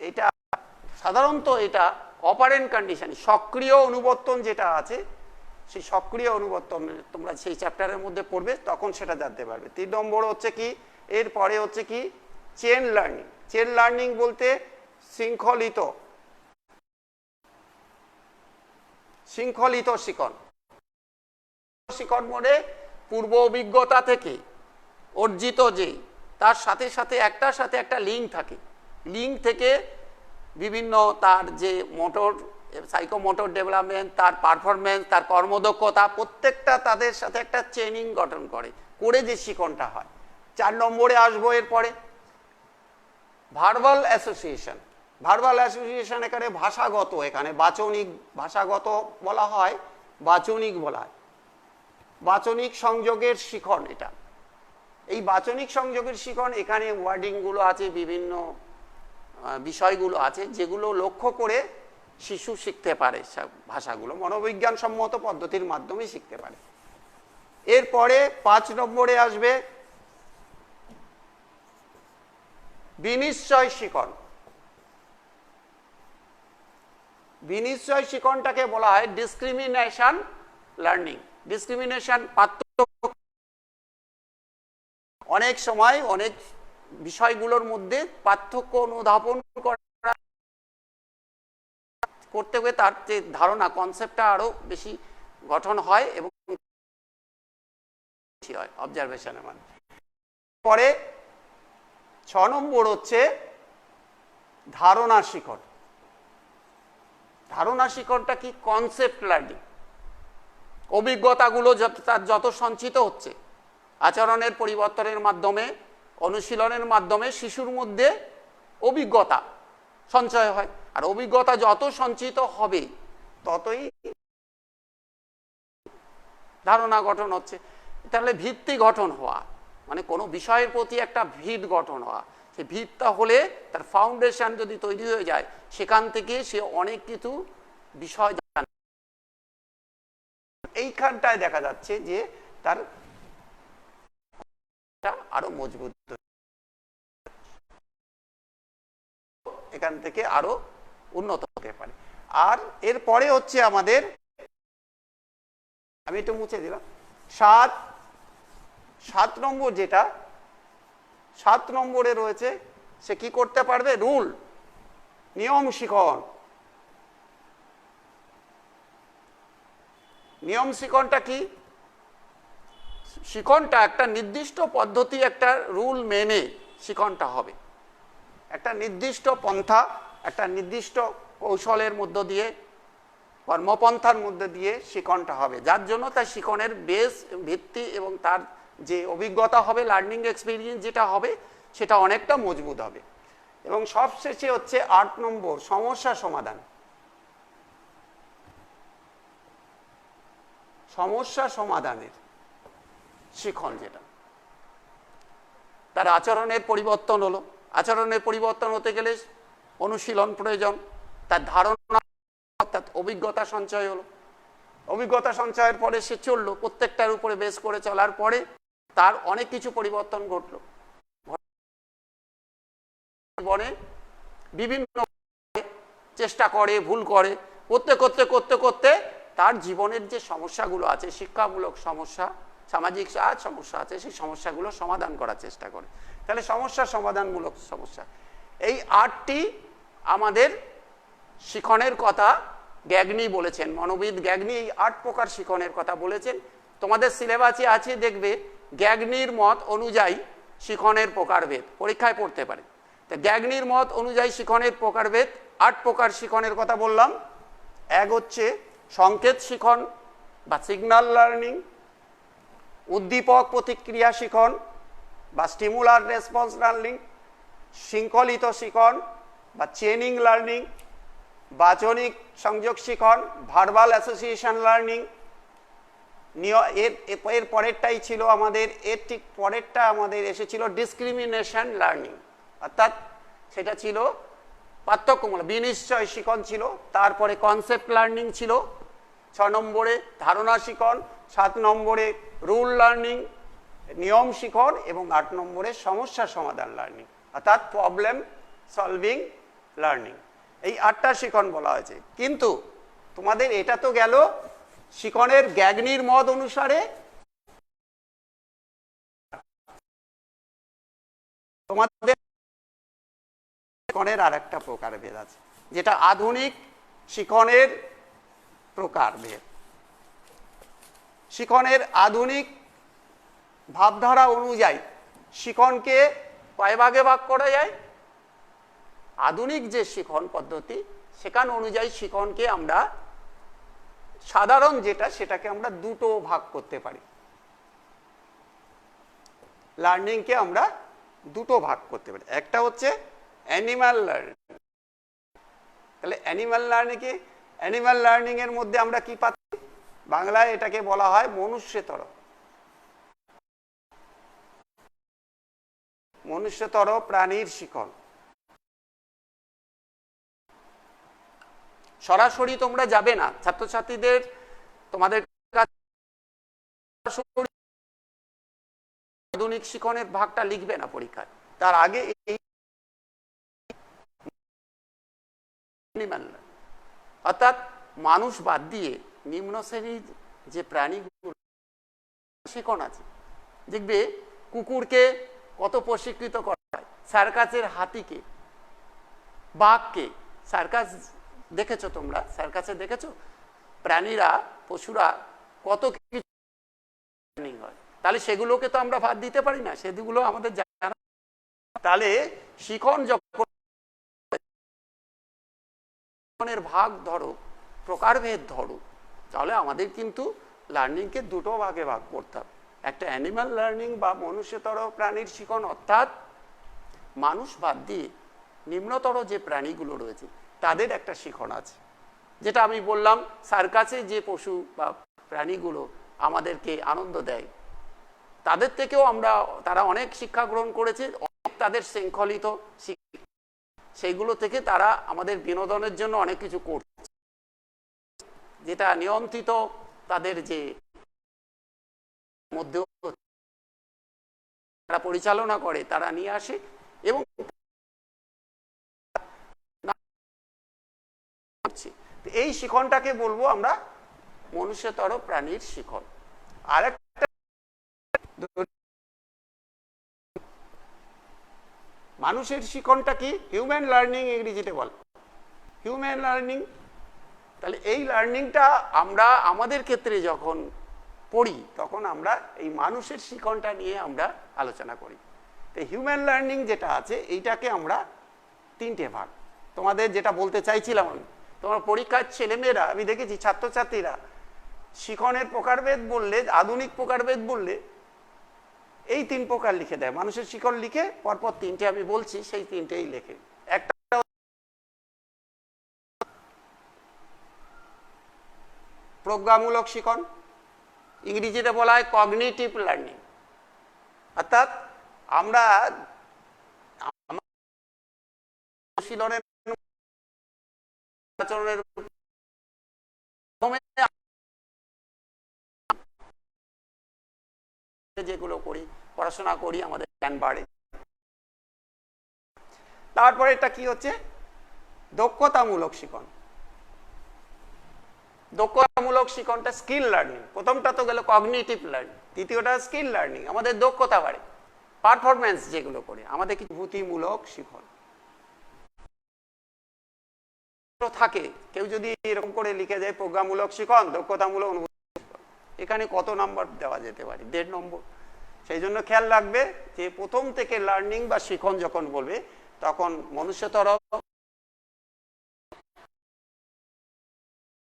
এটা সাধারণত এটা অপারেন্ট কন্ডিশন, সক্রিয় অনুবর্তন যেটা আছে, সেই সক্রিয় অনুবর্তন তোমরা সেই চ্যাপ্টারের মধ্যে পড়বে, তখন সেটা জানতে পারবে। 3 নম্বর হচ্ছে কি, এরপরে হচ্ছে কি চেন লার্নিং। চেন লার্নিং বলতে শৃঙ্খলিত শিখন। শিখন মানে পূর্ব অভিজ্ঞতা থেকে অর্জিত, যে তার সাথে সাথে একটা লিঙ্ক থাকে, লিঙ্ক থেকে বিভিন্ন তার যে সাইকোমোটর ডেভেলপমেন্ট, তার পারফরমেন্স, তার কর্মদক্ষতা, প্রত্যেকটা তাদের সাথে একটা চেইনিং গঠন করে যে শিখনটা হয়। 4 নম্বরে আসবো এরপরে ভার্বাল অ্যাসোসিয়েশন। ভার্বাল অ্যাসোসিয়েশন এখানে ভাষাগত, এখানে বাচনিক, ভাষাগত বলা হয়, বাচনিক বলা হয়, বাচনিক সংযোগের শিখন এটা। এই বাচনিক সংযোগের শিখন, এখানে ওয়ার্ডিংগুলো আছে, বিভিন্ন বিষয়গুলো আছে যেগুলো লক্ষ্য করে শিশু শিখতে পারে, ভাষাগুলো মনোবিজ্ঞান সম্মত পদ্ধতির মাধ্যমে শিখতে পারে। এরপরে 5 নম্বরে আসবে বিনিশ্চয় শিখন। বিনিশ্চয় শিখনটাকে বলা হয় ডিসক্রিমিনেশন লার্নিং। ডিসক্রিমিনেশন অনেক সময় অনেক বিষয়গুলোর মধ্যে পার্থক্য অনুধাবন করতে হয়ে তার যে ধারণা, কনসেপ্টটা আরো বেশি গঠন হয় এবং অবজারভেশনের মাধ্যমে। পরে 6 নম্বর হচ্ছে ধারণা শিখন। ধারণা শিখনটা কি, কনসেপ্ট লার্নিং। অভিজ্ঞতাগুলো যত সঞ্চিত হচ্ছে আচরণের পরিবর্তনের মাধ্যমে, অনুশীলনের মাধ্যমে শিশুর মধ্যে অভিজ্ঞতা সঞ্চয় হয়, আর অভিজ্ঞতা যত সঞ্চিত হবে ততই ধারণা গঠন হচ্ছে। তাহলে ভিত্তি গঠন হওয়া মানে কোনো বিষয়ের প্রতি একটা ভিত গঠন হওয়া, সেই ভিতটা হলে তার ফাউন্ডেশন যদি তৈরি হয়ে যায়, সেখান থেকে সে অনেক কিছু বিষয় জানে। এইখানটায় দেখা যাচ্ছে যে তার আরো মজবুত, এখান থেকে আরো উন্নত হতে পারে। আর এরপরে হচ্ছে আমাদের, আমি একটু মুছে দিলাম, 7 নম্বর, যেটা 7 নম্বরে রয়েছে, সে কি করতে পারবে, রুল, নিয়ম শিখন। নিয়ম শিখনটা কি, শিখনটা একটা নির্দিষ্ট পদ্ধতি, একটা রুল মেনে শিখনটা হবে, একটা নির্দিষ্ট পন্থা, একটা নির্দিষ্ট কৌশলের মধ্য দিয়ে, কর্মপন্থার মধ্যে দিয়ে শিখনটা হবে, যার জন্য তার শিখনের বেস, ভিত্তি এবং তার যে অভিজ্ঞতা হবে, লার্নিং এক্সপিরিয়েন্স যেটা হবে, সেটা অনেকটা মজবুত হবে। এবং সবশেষে হচ্ছে 8 নম্বর, সমস্যা সমাধান। সমস্যা সমাধানের শিখন, যেটা তার আচরণের পরিবর্তন হলো, আচরণের পরিবর্তন হতে গেলে অনুশীলন প্রয়োজন, তার ধারণা অর্থাৎ অভিজ্ঞতা সঞ্চয় হলো, অভিজ্ঞতা সঞ্চয়ের পরে সে চললো, প্রত্যেকটার উপরে বেস করে চলার পরে তার অনেক কিছু পরিবর্তন ঘটলো, জীবনে বিভিন্ন চেষ্টা করে, ভুল করে, করতে করতে করতে করতে তার জীবনের যে সমস্যাগুলো আছে, শিক্ষামূলক সমস্যা, সামাজিক সমস্যা আছে, সেই সমস্যাগুলো সমাধান করার চেষ্টা করে। তাহলে সমস্যা সমাধানমূলক সমস্যা, এই 8টি আমাদের শিখনের কথা গ্যাগনি বলেছেন, মনোবিদ গ্যাগনি এই 8 প্রকার শিখনের কথা বলেছেন। তোমাদের সিলেবাসে আছে, দেখবে গ্যাগনির মত অনুযায়ী শিখনের প্রকারভেদ, পরীক্ষায় পড়তে পারে। তা গ্যাগনির মত অনুযায়ী শিখনের প্রকারভেদ, 8 প্রকার শিখনের কথা বললাম। এক হচ্ছে সংকেত শিখন বা সিগন্যাল লার্নিং, উদ্দীপক প্রতিক্রিয়া শিখন বা স্টিমুলার রেসপন্স লার্নিং, শৃঙ্খলিত শিখন বা চেনিং লার্নিং, বাচনিক সংযোগ শিখন, ভার্বাল অ্যাসোসিয়েশন লার্নিং। এর পরেরটাই ছিল আমাদের, এর ঠিক পরেরটা আমাদের এসেছিল ডিসক্রিমিনেশন লার্নিং, অর্থাৎ সেটা ছিল পার্থক্যমূলক বিনিশ্চয় শিখন ছিল। তারপরে কনসেপ্ট লার্নিং ছিল 6 নম্বরে, ধারণা শিখন 7 নম্বরে, রুল লার্নিং নিয়ম শিখন, এবং 8 নম্বরে সমস্যা সমাধান লার্নিং অর্থাৎ প্রবলেম সলভিং লার্নিং। এই 8টা শিখন বলা হয়েছে। কিন্তু তোমাদের এটা তো গেল শিখনের গ্যাগনির মত অনুসারে। তোমাদের শিখনের আর একটা প্রকারভেদ আছে, যেটা আধুনিক শিখনের প্রকারভেদ। শিখনের আধুনিক ভাবধারা অনুযায়ী শিখনকে কয় ভাগে ভাগ করা যায়? আধুনিক যে শিখন পদ্ধতি সেখান অনুযায়ী শিখনকে আমরা সাধারণ যেটা, সেটাকে আমরা দুটো ভাগ করতে পারি। লার্নিংকে আমরা দুটো ভাগ করতে পারি। একটা হচ্ছে অ্যানিমাল লার্নিং। তাহলে অ্যানিমাল লার্নিং এর মধ্যে আমরা কি পাচ্ছি? বাংলায় এটাকে বলা হয় মনুষ্যতর প্রাণীর শিখন। সরাসরি তোমরা যাবে না, ছাত্রছাত্রীদের তোমাদের আধুনিক শিখনের ভাগটা লিখবে না পরীক্ষায়, তার আগে এই অর্থাৎ মানুষ বাদ দিয়ে নিম্ন শ্রেণীর যে প্রাণীগুলো শিখন আছে। দেখবে কুকুরকে কত প্রশিক্ষিত করা হয়, সার্কাসের হাতিকে, বাঘকে। সার্কাস দেখেছো তোমরা? সার্কাসে দেখেছো প্রাণীরা, পশুরা কত কিছু হয়। তাহলে সেগুলোকে তো আমরা বাদ দিতে পারি না, সেগুলো আমাদের জানা। তাহলে শিখন যখন ভাগ ধরো, প্রকারভেদ ধরো, তাহলে আমাদের কিন্তু লার্নিংকে দুটো ভাগে ভাগ করতে হবে। একটা অ্যানিমাল লার্নিং বা মনুষ্যতর প্রাণীর শিখন, অর্থাৎ মানুষ বাদ দিয়ে নিম্নতর যে প্রাণীগুলো রয়েছে তাদের একটা শিখন আছে। যেটা আমি বললাম, সার্কাসে যে পশু বা প্রাণীগুলো আমাদেরকে আনন্দ দেয়, তাদের থেকেও তারা অনেক শিক্ষা গ্রহণ করেছে, তাদের শৃঙ্খলিত সেইগুলো থেকে তারা আমাদের বিনোদনের জন্য অনেক কিছু করছে, যেটা নিয়ন্ত্রিত তাদের যে মধ্যে তারা পরিচালনা করে, তারা নিয়ে আসে। এবং এই শিখনটাকে বলবো আমরা মনুষ্যতর প্রাণীর শিখন। আরেকটা মানুষের শিখনটা কি? হিউম্যান লার্নিং ইংরেজিতে বলে, হিউম্যান লার্নিং। তাহলে এই লার্নিংটা আমরা আমাদের ক্ষেত্রে যখন পড়ি তখন আমরা এই মানুষের শিখনটা নিয়ে আমরা আলোচনা করি। তো হিউম্যান লার্নিং যেটা আছে এইটাকে আমরা 3টে ভাগ, তোমাদের যেটা বলতে চাইছিলাম আমি, তোমার পরীক্ষার ছেলেমেয়েরা, আমি দেখেছি ছাত্রছাত্রীরা শিখনের প্রকারভেদ বললে, আধুনিক প্রকারভেদ বললে এই 3 প্রকার লিখে দেয়। মানুষের শিখন লিখে পরপর 3টে আমি বলছি, সেই 3টেই লেখে। একটা প্রজ্ঞামূলক শিখন, ইংরেজিতে বলা হয় কগনিটিভ লার্নিং, অর্থাৎ আমরা আচরণের যেগুলো করি, পড়াশোনা করি, আমাদের জ্ঞান বাড়ে। তারপরে এটা কি হচ্ছে? দক্ষতামূলক শিখন। দক্ষতামূলক শিখনটা স্কিল লার্নিং। প্রথমটা তো গেল কগনিটিভ লার্নিং, দ্বিতীয়টা স্কিল লার্নিং, আমাদের দক্ষতা বাড়ে, পারফরমেন্স যেগুলো করে, আমাদের কিছু অনুভূতিমূলক শিখন থাকে। কেউ যদি এরকম করে লিখে যায় প্রজ্ঞামূলক শিখন, দক্ষতামূলক অনুভূতি, এখানে কত নাম্বার দেওয়া যেতে পারে? 1.5 নম্বর। সেই জন্য খেয়াল রাখবে যে প্রথম থেকে লার্নিং বা শিখন যখন বলবে তখন মনুষ্যতর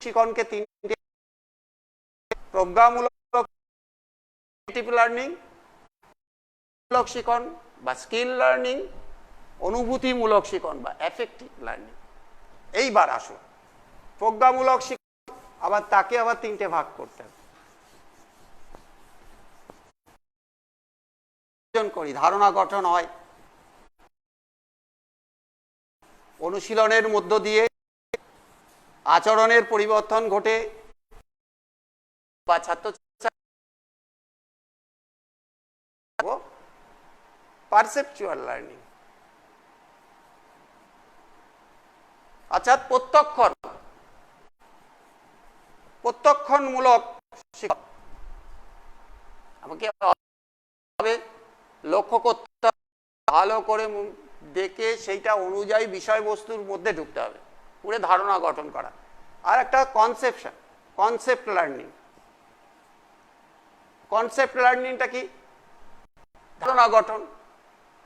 শিখনকে 3টে, প্রজ্ঞামূলক অ্যাফেক্টিভ লার্নিং মূলক শিখন বা স্কিল লার্নিং, অনুভূতিমূলক শিখন বা অ্যাফেক্টিভ লার্নিং। এইবার আসুন প্রজ্ঞামূলক শিখন, আবার তাকে আবার তিনটে ভাগ করতে হবে। করি ধারণা গঠন হয় অনুশীলনের মধ্য দিয়ে, আচরণের পরিবর্তন ঘটে বা ছাত্র পারসেপচুয়াল লার্নিং অর্থাৎ প্রত্যক্ষণমূলক শিক্ষা। আমাকে লক্ষ্য করতে ভালো করে দেখে সেইটা অনুযায়ী বিষয়বস্তুর মধ্যে ঢুকতে হবে, পুরো ধারণা গঠন করা। আর একটা কনসেপ্ট লার্নিং। কনসেপ্ট লার্নিংটা কি? ধারণা গঠন,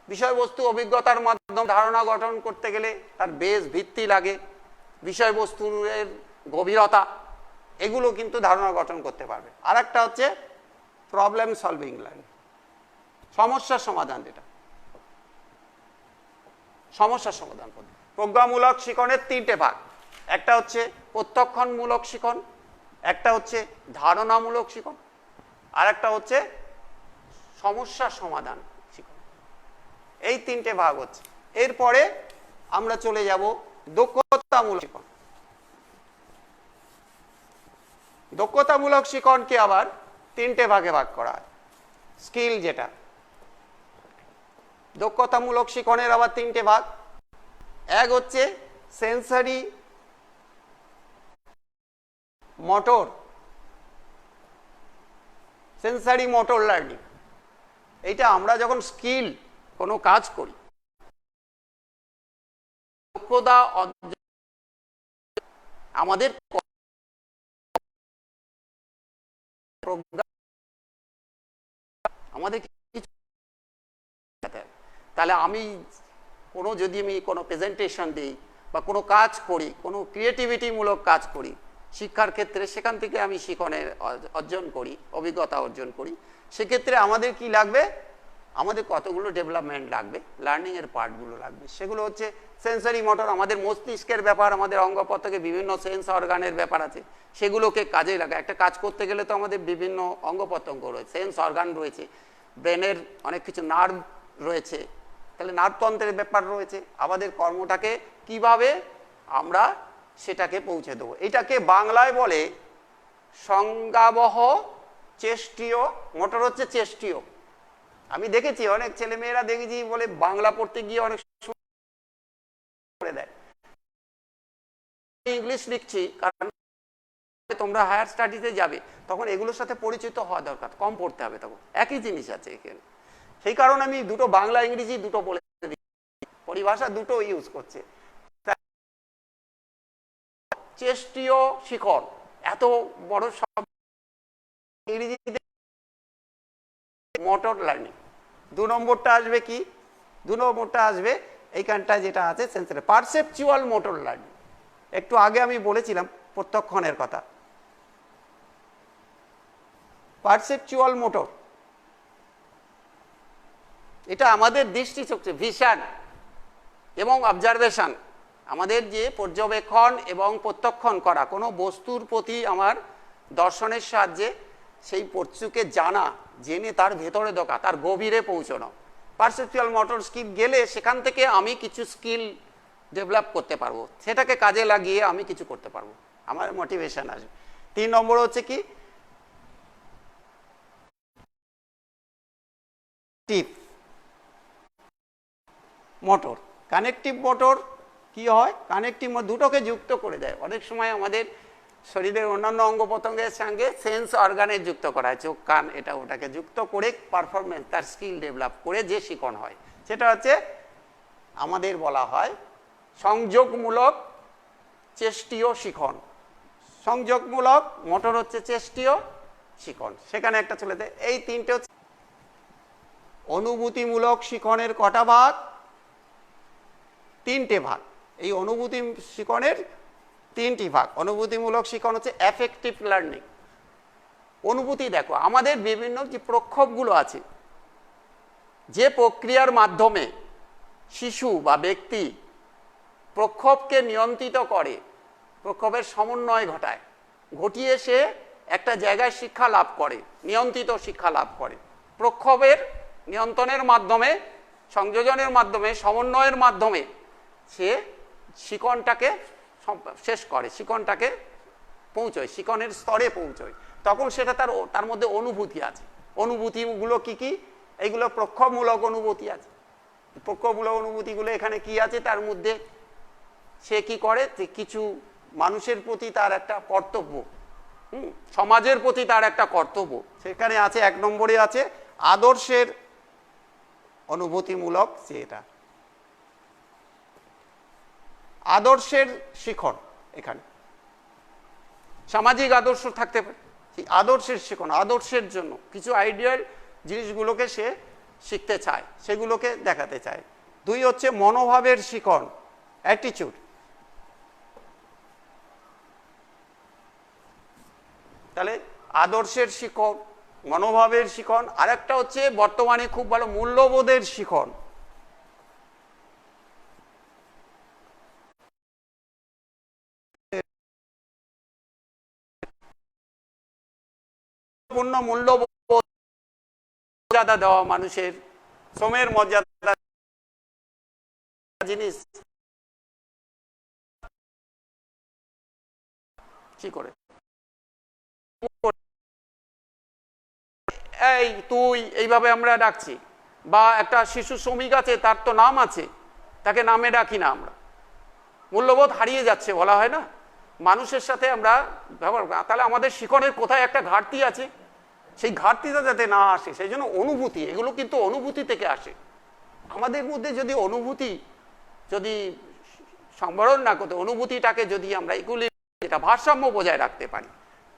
বিষয়বস্তু অভিজ্ঞতার মাধ্যমে ধারণা গঠন করতে গেলে তার বেস ভিত্তি লাগে, বিষয়বস্তুর গভীরতা, এগুলো কিন্তু ধারণা গঠন করতে পারবে। আর একটা হচ্ছে প্রবলেম সলভিং লার্নিং, সমস্যার সমাধান, যেটা সমস্যার সমাধান করবে। প্রজ্ঞামূলক শিখনের তিনটে ভাগ, একটা হচ্ছে প্রত্যক্ষণমূলক শিখন, একটা হচ্ছে ধারণামূলক শিখন, আর একটা হচ্ছে সমস্যা সমাধান শিখন। এই তিনটে ভাগ হচ্ছে। এরপরে আমরা চলে যাব দক্ষতামূলক শিখন। দক্ষতামূলক শিখনকে আবার তিনটে ভাগে ভাগ করা হয়। স্কিল, যেটা দক্ষতামূলক শিখনের আবার তিনটে ভাগ। এক হচ্ছে সেন্সরি মোটর লার্নিং। এটা আমরা যখন স্কিল কোনো কাজ করি, দক্ষতা আমাদের আমাদের তাহলে আমি যদি আমি কোনো প্রেজেন্টেশন দিই বা কোনো কাজ করি, কোনো ক্রিয়েটিভিটিমূলক কাজ করি শিক্ষার ক্ষেত্রে, সেখান থেকে আমি শিখনের অর্জন করি, অভিজ্ঞতা অর্জন করি, সেক্ষেত্রে আমাদের কি লাগবে? আমাদের কতগুলো ডেভেলপমেন্ট লাগবে, লার্নিংয়ের পার্টগুলো লাগবে। সেগুলো হচ্ছে সেন্সরি মোটর, আমাদের মস্তিষ্কের ব্যাপার, আমাদের অঙ্গ প্রত্যঙ্গে বিভিন্ন সেন্স অর্গানের ব্যাপার আছে, সেগুলোকে কাজে লাগা। একটা কাজ করতে গেলে তো আমাদের বিভিন্ন অঙ্গ প্রত্যঙ্গ রয়েছে, সেন্স অর্গান রয়েছে, ব্রেনের অনেক কিছু নার্ভ রয়েছে, তাহলে নার্ভতন্ত্রের ব্যাপার রয়েছে। আমাদের কর্মটাকে কিভাবে আমরা সেটাকে পৌঁছে দেবো, এটাকে বাংলায় বলে সংজ্ঞাবহ চেষ্টীয় মোটর, হচ্ছে চেষ্টীয়। আমি দেখেছি অনেক ছেলে মেয়েরা দেখেছি বলে বাংলা পড়তে গিয়ে অনেক করে দেয়। ইংলিশ লিখছি কারণ তোমরা হায়ার স্টাডিজে যাবে, তখন এগুলোর সাথে পরিচিত হওয়া দরকার, কম পড়তে হবে, তখন একই জিনিস আছে এখানে। সেই কারণে আমি দুটো বাংলা ইংরেজি দুটো বলে পরিভাষা দুটো ইউজ করছে। চেষ্টীয় শিখন, এত বড় শব্দ ইংরেজিতে মোটর লার্নিং। দু নম্বরটা আসবে কি? দু নম্বরটা আসবে এইখানটা যেটা আছে সেন্সরি পারসেপচুয়াল মোটর লার্নিং। একটু আগে আমি বলেছিলাম প্রত্যক্ষণের কথা। পারসেপচুয়াল মোটর এটা আমাদের দৃষ্টিশক্তি, ভিশন এবং অবজারভেশন, আমাদের যে পর্যবেক্ষণ এবং প্রত্যক্ষণ করা কোনো বস্তুর প্রতি আমার দর্শনের সাহায্যে সেই বস্তুকে জানা, জেনে তার ভেতরে ঢোকা, তার গভীরে পৌঁছানো। পারসেপচুয়াল মোটর স্কিল গেলে সেখান থেকে আমি কিছু স্কিল ডেভেলপ করতে পারবো, সেটাকে কাজে লাগিয়ে আমি কিছু করতে পারবো, আমার মোটিভেশন আসবে। 3 নম্বর হচ্ছে কি মোটর। কানেকটিভ মোটর কি হয়? কানেকটিভ দুটোকে যুক্ত করে দেয়। অনেক সময় আমাদের শরীরের অন্যান্য অঙ্গ প্রত্যঙ্গের সঙ্গে সেন্স অর্গানের যুক্ত করা হয়, চোখ কান এটা ওটাকে যুক্ত করে পারফরমেন্স, তার স্কিল ডেভেলপ করে যে শিখন হয়, সেটা হচ্ছে আমাদের বলা হয় সংযোগমূলক চেষ্টীয় শিখন। সংযোগমূলক মোটর হচ্ছে চেষ্টীয় শিখন, সেখানে একটা চলে দেয়। এই তিনটে হচ্ছে অনুভূতিমূলক শিখনের কটা ভাগ? 3টে ভাগ। এই অনুভূতি শিখনের 3টি ভাগ। অনুভূতিমূলক শিখন হচ্ছে অ্যাফেক্টিভ লার্নিং, অনুভূতি দেখো, আমাদের বিভিন্ন যে প্রক্ষোভগুলো আছে, যে প্রক্রিয়ার মাধ্যমে শিশু বা ব্যক্তি প্রক্ষোভকে নিয়ন্ত্রিত করে, প্রক্ষোভের সমন্বয় ঘটিয়ে সে একটা জায়গায় শিক্ষা লাভ করে, নিয়ন্ত্রিত শিক্ষা লাভ করে। প্রক্ষোভের নিয়ন্ত্রণের মাধ্যমে, সংযোজনের মাধ্যমে, সমন্বয়ের মাধ্যমে সে শিকনটাকে শেষ করে, শিকনটাকে পৌঁছয়, শিকনের স্তরে পৌঁছয়। তখন সেটা তার মধ্যে অনুভূতি আছে। অনুভূতিগুলো কি কি? এইগুলো প্রক্ষোভমূলক অনুভূতি আছে। প্রক্ষোভমূলক অনুভূতিগুলো এখানে কি আছে? তার মধ্যে সে কি করে, কিছু মানুষের প্রতি তার একটা কর্তব্য, সমাজের প্রতি তার একটা কর্তব্য সেখানে আছে। 1 নম্বরে আছে আদর্শের অনুভূতিমূলক, যে এটা আদর্শের শিখন। এখানে সামাজিক আদর্শ থাকতে পারে, সেই আদর্শের শিখন, আদর্শের জন্য কিছু আইডিয়াল জিনিসগুলোকে সে শিখতে চায়, সেগুলোকে দেখাতে চায়। 2 হচ্ছে মনোভাবের শিখন, অ্যাটিটিউড। তাহলে আদর্শের শিখন, মনোভাবের শিখন। আরেকটা হচ্ছে বর্তমানে খুব ভালো মূল্যবোধের শিখন। পূর্ণ মূল্যবোধ, মর্যাদা দেওয়া, মানুষের শ্রমের মর্যাদা জিনিস কি করে, এই তুই এইভাবে আমরা ডাকছি, বা একটা শিশু শ্রমিক আছে, তার তো নাম আছে, তাকে নামে ডাকি না আমরা। মূল্যবোধ হারিয়ে যাচ্ছে বলা হয় না, মানুষের সাথে আমরা ব্যবহার। তাহলে আমাদের শিকনের কোথায় একটা ঘাটতি আছে, সেই ঘাটতিটা যাতে না আসে সেই জন্য অনুভূতি, এগুলো কিন্তু অনুভূতি থেকে আসে। আমাদের মধ্যে যদি অনুভূতি যদি সংবরণ না করতে, অনুভূতিটাকে যদি আমরা এগুলি যেটা ভারসাম্য বজায় রাখতে পারি,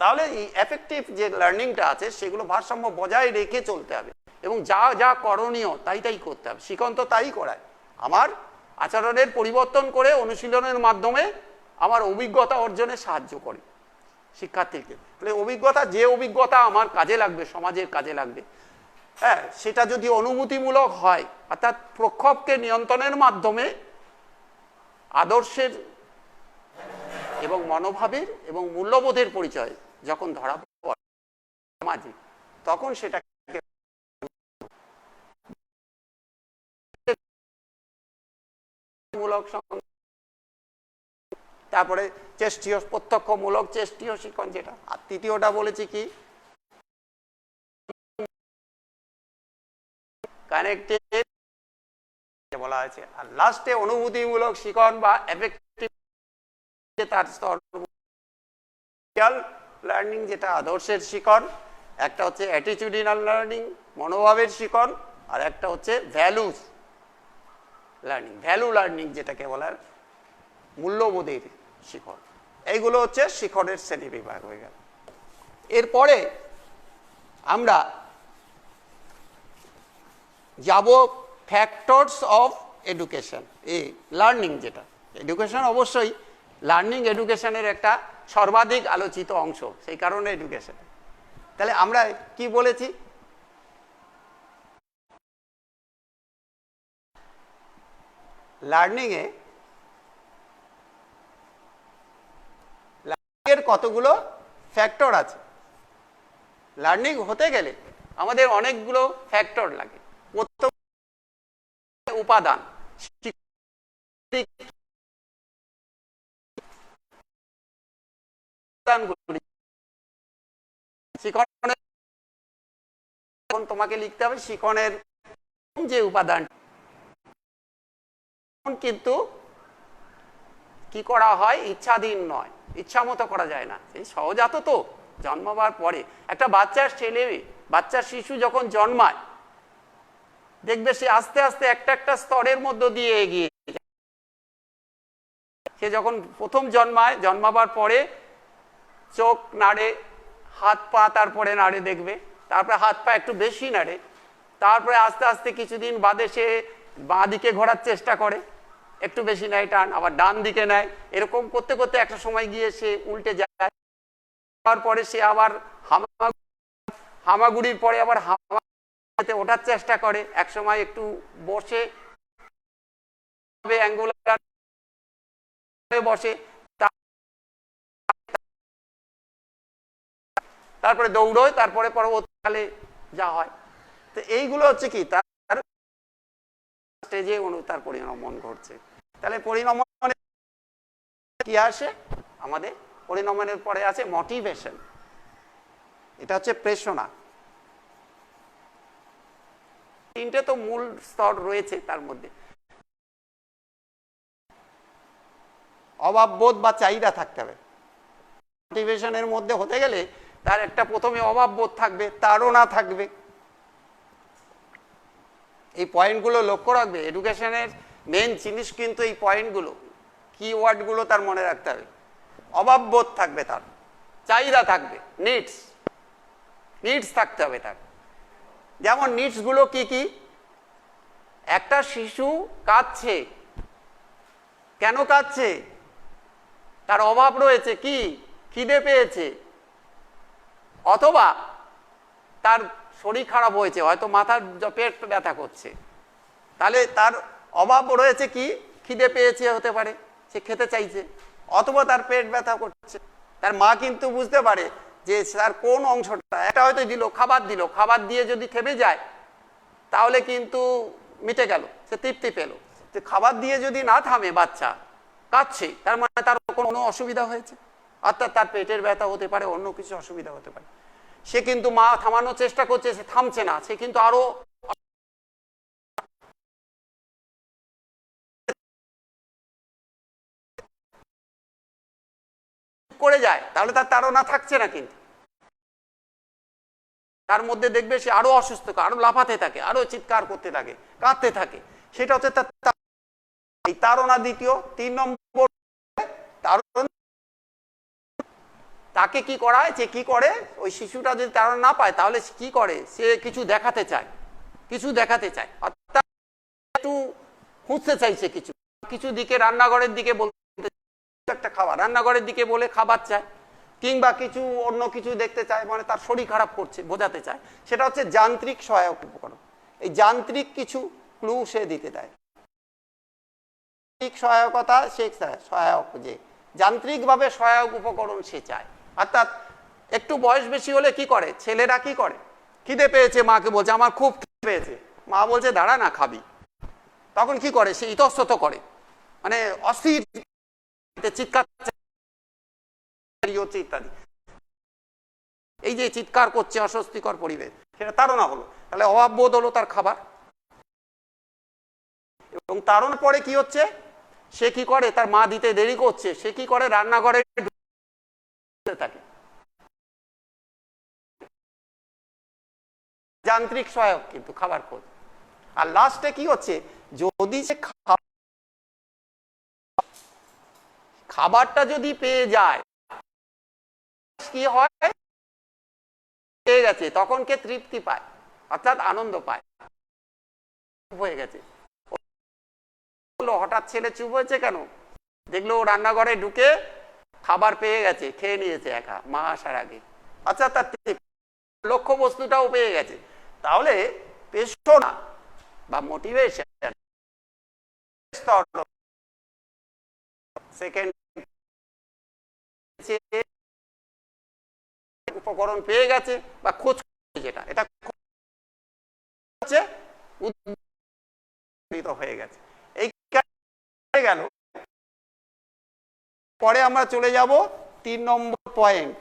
তাহলে এই এফেক্টিভ যে লার্নিংটা আছে সেগুলো ভারসাম্য বজায় রেখে চলতে হবে, এবং যা যা করণীয় তাই করতে হবে। শিখন তো তাই করায়, আমার আচরণের পরিবর্তন করে অনুশীলনের মাধ্যমে আমার অভিজ্ঞতা অর্জনে সাহায্য করে শিক্ষার্থীকে। তাহলে অভিজ্ঞতা, যে অভিজ্ঞতা আমার কাজে লাগবে, সমাজের কাজে লাগবে, হ্যাঁ, সেটা যদি অনুভূতিমূলক হয়, অর্থাৎ প্রক্ষোভকে নিয়ন্ত্রণের মাধ্যমে আদর্শের এবং মনোভাবের এবং মূল্যবোধের পরিচয় যখন ধরা পড়ে সমাজে, তখন সেটাকে মূলক, তারপরে চেষ্টীয়, প্রত্যক্ষমূলক চেষ্টীয় শিখন যেটা। আর 3টা বলেছি কি, কানেক্টেড বলা হয়েছে। আর লাস্টে অনুভূতিমূলক শিখন বা এফেক্টিভ, তার স্তর লার্নিং যেটা আদর্শের শিখন, একটা হচ্ছে অ্যাটিটিউডিনাল লার্নিং, মনোভাবের শিখন, আর একটা হচ্ছে ভ্যালুস লার্নিং, ভ্যালু লার্নিং যেটাকে বলার মূল্যবোধের শিখন। এইগুলো হচ্ছে শিখনের শ্রেণীবিভাগ হয়ে গেল। এরপরে আমরা যাব ফ্যাক্টরস অফ এডুকেশন, এই লার্নিং যেটা। এডুকেশন অবশ্যই লার্নিং, এডুকেশনের একটা সর্বাধিক আলোচিত অংশ, সেই কারণে এডুকেশন। তাহলে আমরা কি বলেছি, লার্নিংয়ে এর কতগুলো ফ্যাক্টর আছে। লার্নিং হতে গেলে আমাদের অনেকগুলো ফ্যাক্টর লাগে। প্রথম উপাদান, তোমাকে লিখতে হবে শিখনের যে উপাদান, কিন্তু কি করা হয়, ইচ্ছাধীন নয়, ইচ্ছা মতো করা যায় না। এই সহজাত তো, জন্মাবার পরে একটা বাচ্চার ছেলে, বাচ্চা শিশু যখন জন্মায়, দেখবে সে আস্তে আস্তে একটা একটা স্তরের মধ্য দিয়ে এগিয়ে। সে যখন প্রথম জন্মায়, জন্মাবার পরে চোখ নাড়ে, হাত পা তারপরে নাড়ে দেখবে, তারপরে হাত পা একটু বেশি নাড়ে, তারপরে আস্তে আস্তে কিছুদিন বাদে সে বাঁ দিকে ঘোরার চেষ্টা করে, একটু বেশি নেয় টান, আবার ডান দিকে নেয়, এরকম করতে করতে একটা সময় গিয়ে সে উল্টে যায়। তারপরে সে আবার হামাগুড়ি হামাগুড়ির পরে আবার হামাতে ওঠার চেষ্টা করে, একসময় একটু বসে অ্যাঙ্গুলার বসে, তারপরে দৌড়োয়, তারপরে পরবর্তীকালে যা হয়। তো এইগুলো হচ্ছে কি তার স্টেজে তার পরিণমন ঘটছে। তাহলে পরিণমনে কি আসে আমাদের? পরিণমনের পরে আছে মোটিভেশন, এটা হচ্ছে প্রেরণা। তিনটে তো মূল স্তর রয়েছে তার মধ্যে। অভাববোধ বা চাহিদা থাকতে হবে। মোটিভেশনের মধ্যে হতে গেলে তার একটা প্রথমে অভাববোধ থাকবে, তাড়না থাকবে। এই পয়েন্টগুলো লক্ষ্য রাখবে। এডুকেশনের মেন জিনিস কিন্তু এই পয়েন্টগুলো, কিওয়ার্ডগুলো তার মনে রাখতে হবে। অভাববোধ থাকবে, তার চাহিদা থাকবে, নিডস থাকতে হবে তার। যেমন নিডসগুলো কি কি? একটা শিশু কাঁদছে, কেন কাঁদছে? তার অভাব রয়েছে, কি? খিদে পেয়েছে, অথবা তার শরীর খারাপ হয়েছে, হয়তো মাথার পেট ব্যথা করছে, তাহলে তার অভাব রয়েছে কি? খিদে পেয়েছে হতে পারে, সে খেতে চাইছে, অথবা তার পেট ব্যথা করছে। তার মা কিন্তু বুঝতে পারে যে তার কোন অংশটা, একটা হয়তো দিল, খাবার দিয়ে যদি থেমে যায় তাহলে কিন্তু মিটে গেল, সে তৃপ্তি পেল। খাবার দিয়ে যদি না থামে, বাচ্চা কাঁদছে, তার মানে তার কোনো অসুবিধা হয়েছে, অর্থাৎ তার পেটের ব্যথা হতে পারে, অন্য কিছু অসুবিধা হতে পারে। সে কিন্তু মা থামানোর চেষ্টা করছে, সে থামছে না, সে কিন্তু আরো করে যায়, তাহলে তার তাড়না থাকছে না। কিন্তু তার মধ্যে দেখবে সে আরো অসুস্থ, আরো লাফাতে থাকে, আরো চিৎকার করতে থাকে, কাঁদতে থাকে। সেটা হচ্ছে তার তাড়না। দ্বিতীয়, 3 নম্বর তাকে কি করায়, যে কি করে, ওই শিশুটা যদি তাড়না না পায় তাহলে কি করে, সে কিছু দেখাতে চায়, অর্থাৎ একটু খুঁজতে চাইছে কিছু দিকে, রান্নাঘরের দিকে বলতে, একটা খাবার রান্নাঘরের দিকে বলে খাবার চায়, কিংবা কিছু অন্য কিছু দেখতে চায়, মানে তার শরীর খারাপ করছে বোঝাতে চায়। সেটা হচ্ছে যান্ত্রিক সহায়ক উপকরণ। এই যান্ত্রিক কিছু ক্লু সে দিতে দেয়, সহায়কতা, সে সহায়ক, যে যান্ত্রিকভাবে সহায়ক উপকরণ সে চায়। অর্থাৎ একটু বয়স বেশি হলে কি করে ছেলেরা, কি করে, খিদে পেয়েছে, মাকে বলছে আমার খুব খিদে পেয়েছে, মা বলছে দাঁড়া না খাবি, তখন কি করে, সে ইতস্তত করে, মানে অস্থির চিৎকার ইত্যাদি। এই যে চিৎকার করছে, অস্বস্তিকর পরিবেশ, সেটা তাড়না হলো। তাহলে অভাববোধ হলো তার খাবার। এবং তাড়না পরে কি হচ্ছে, সে কি করে, তার মা দিতে দেরি করছে, সে কি করে, রান্নাঘরে থাকে, যান্ত্রিক সহায়ক কিন্তু খাবার খোঁজ। আর লাস্টে কি হচ্ছে, যদি সে খাবারটা যদি পেয়ে যায়, কি হয়, পেয়ে গেছে, তখন কে তৃপ্তি পায়, অর্থাৎ আনন্দ পায়, হয়ে গেছে। হঠাৎ ছেলে চুপ হয়েছে কেন, দেখলো রান্নাঘরে ঢুকে খাবার পেয়ে গেছে, খেয়ে নিয়েছে একা মা আসার আগে, আচ্ছা তার লক্ষ্য বস্তুটাও পেয়ে গেছে। তাহলে প্রেরণা বা মোটিভেশন সেকেন্ড উপকরণ পেয়ে গেছে বা খোঁজ, যেটা এটা হয়ে গেছে। এই গেল, পরে আমরা চলে যাব 3 নম্বর পয়েন্ট।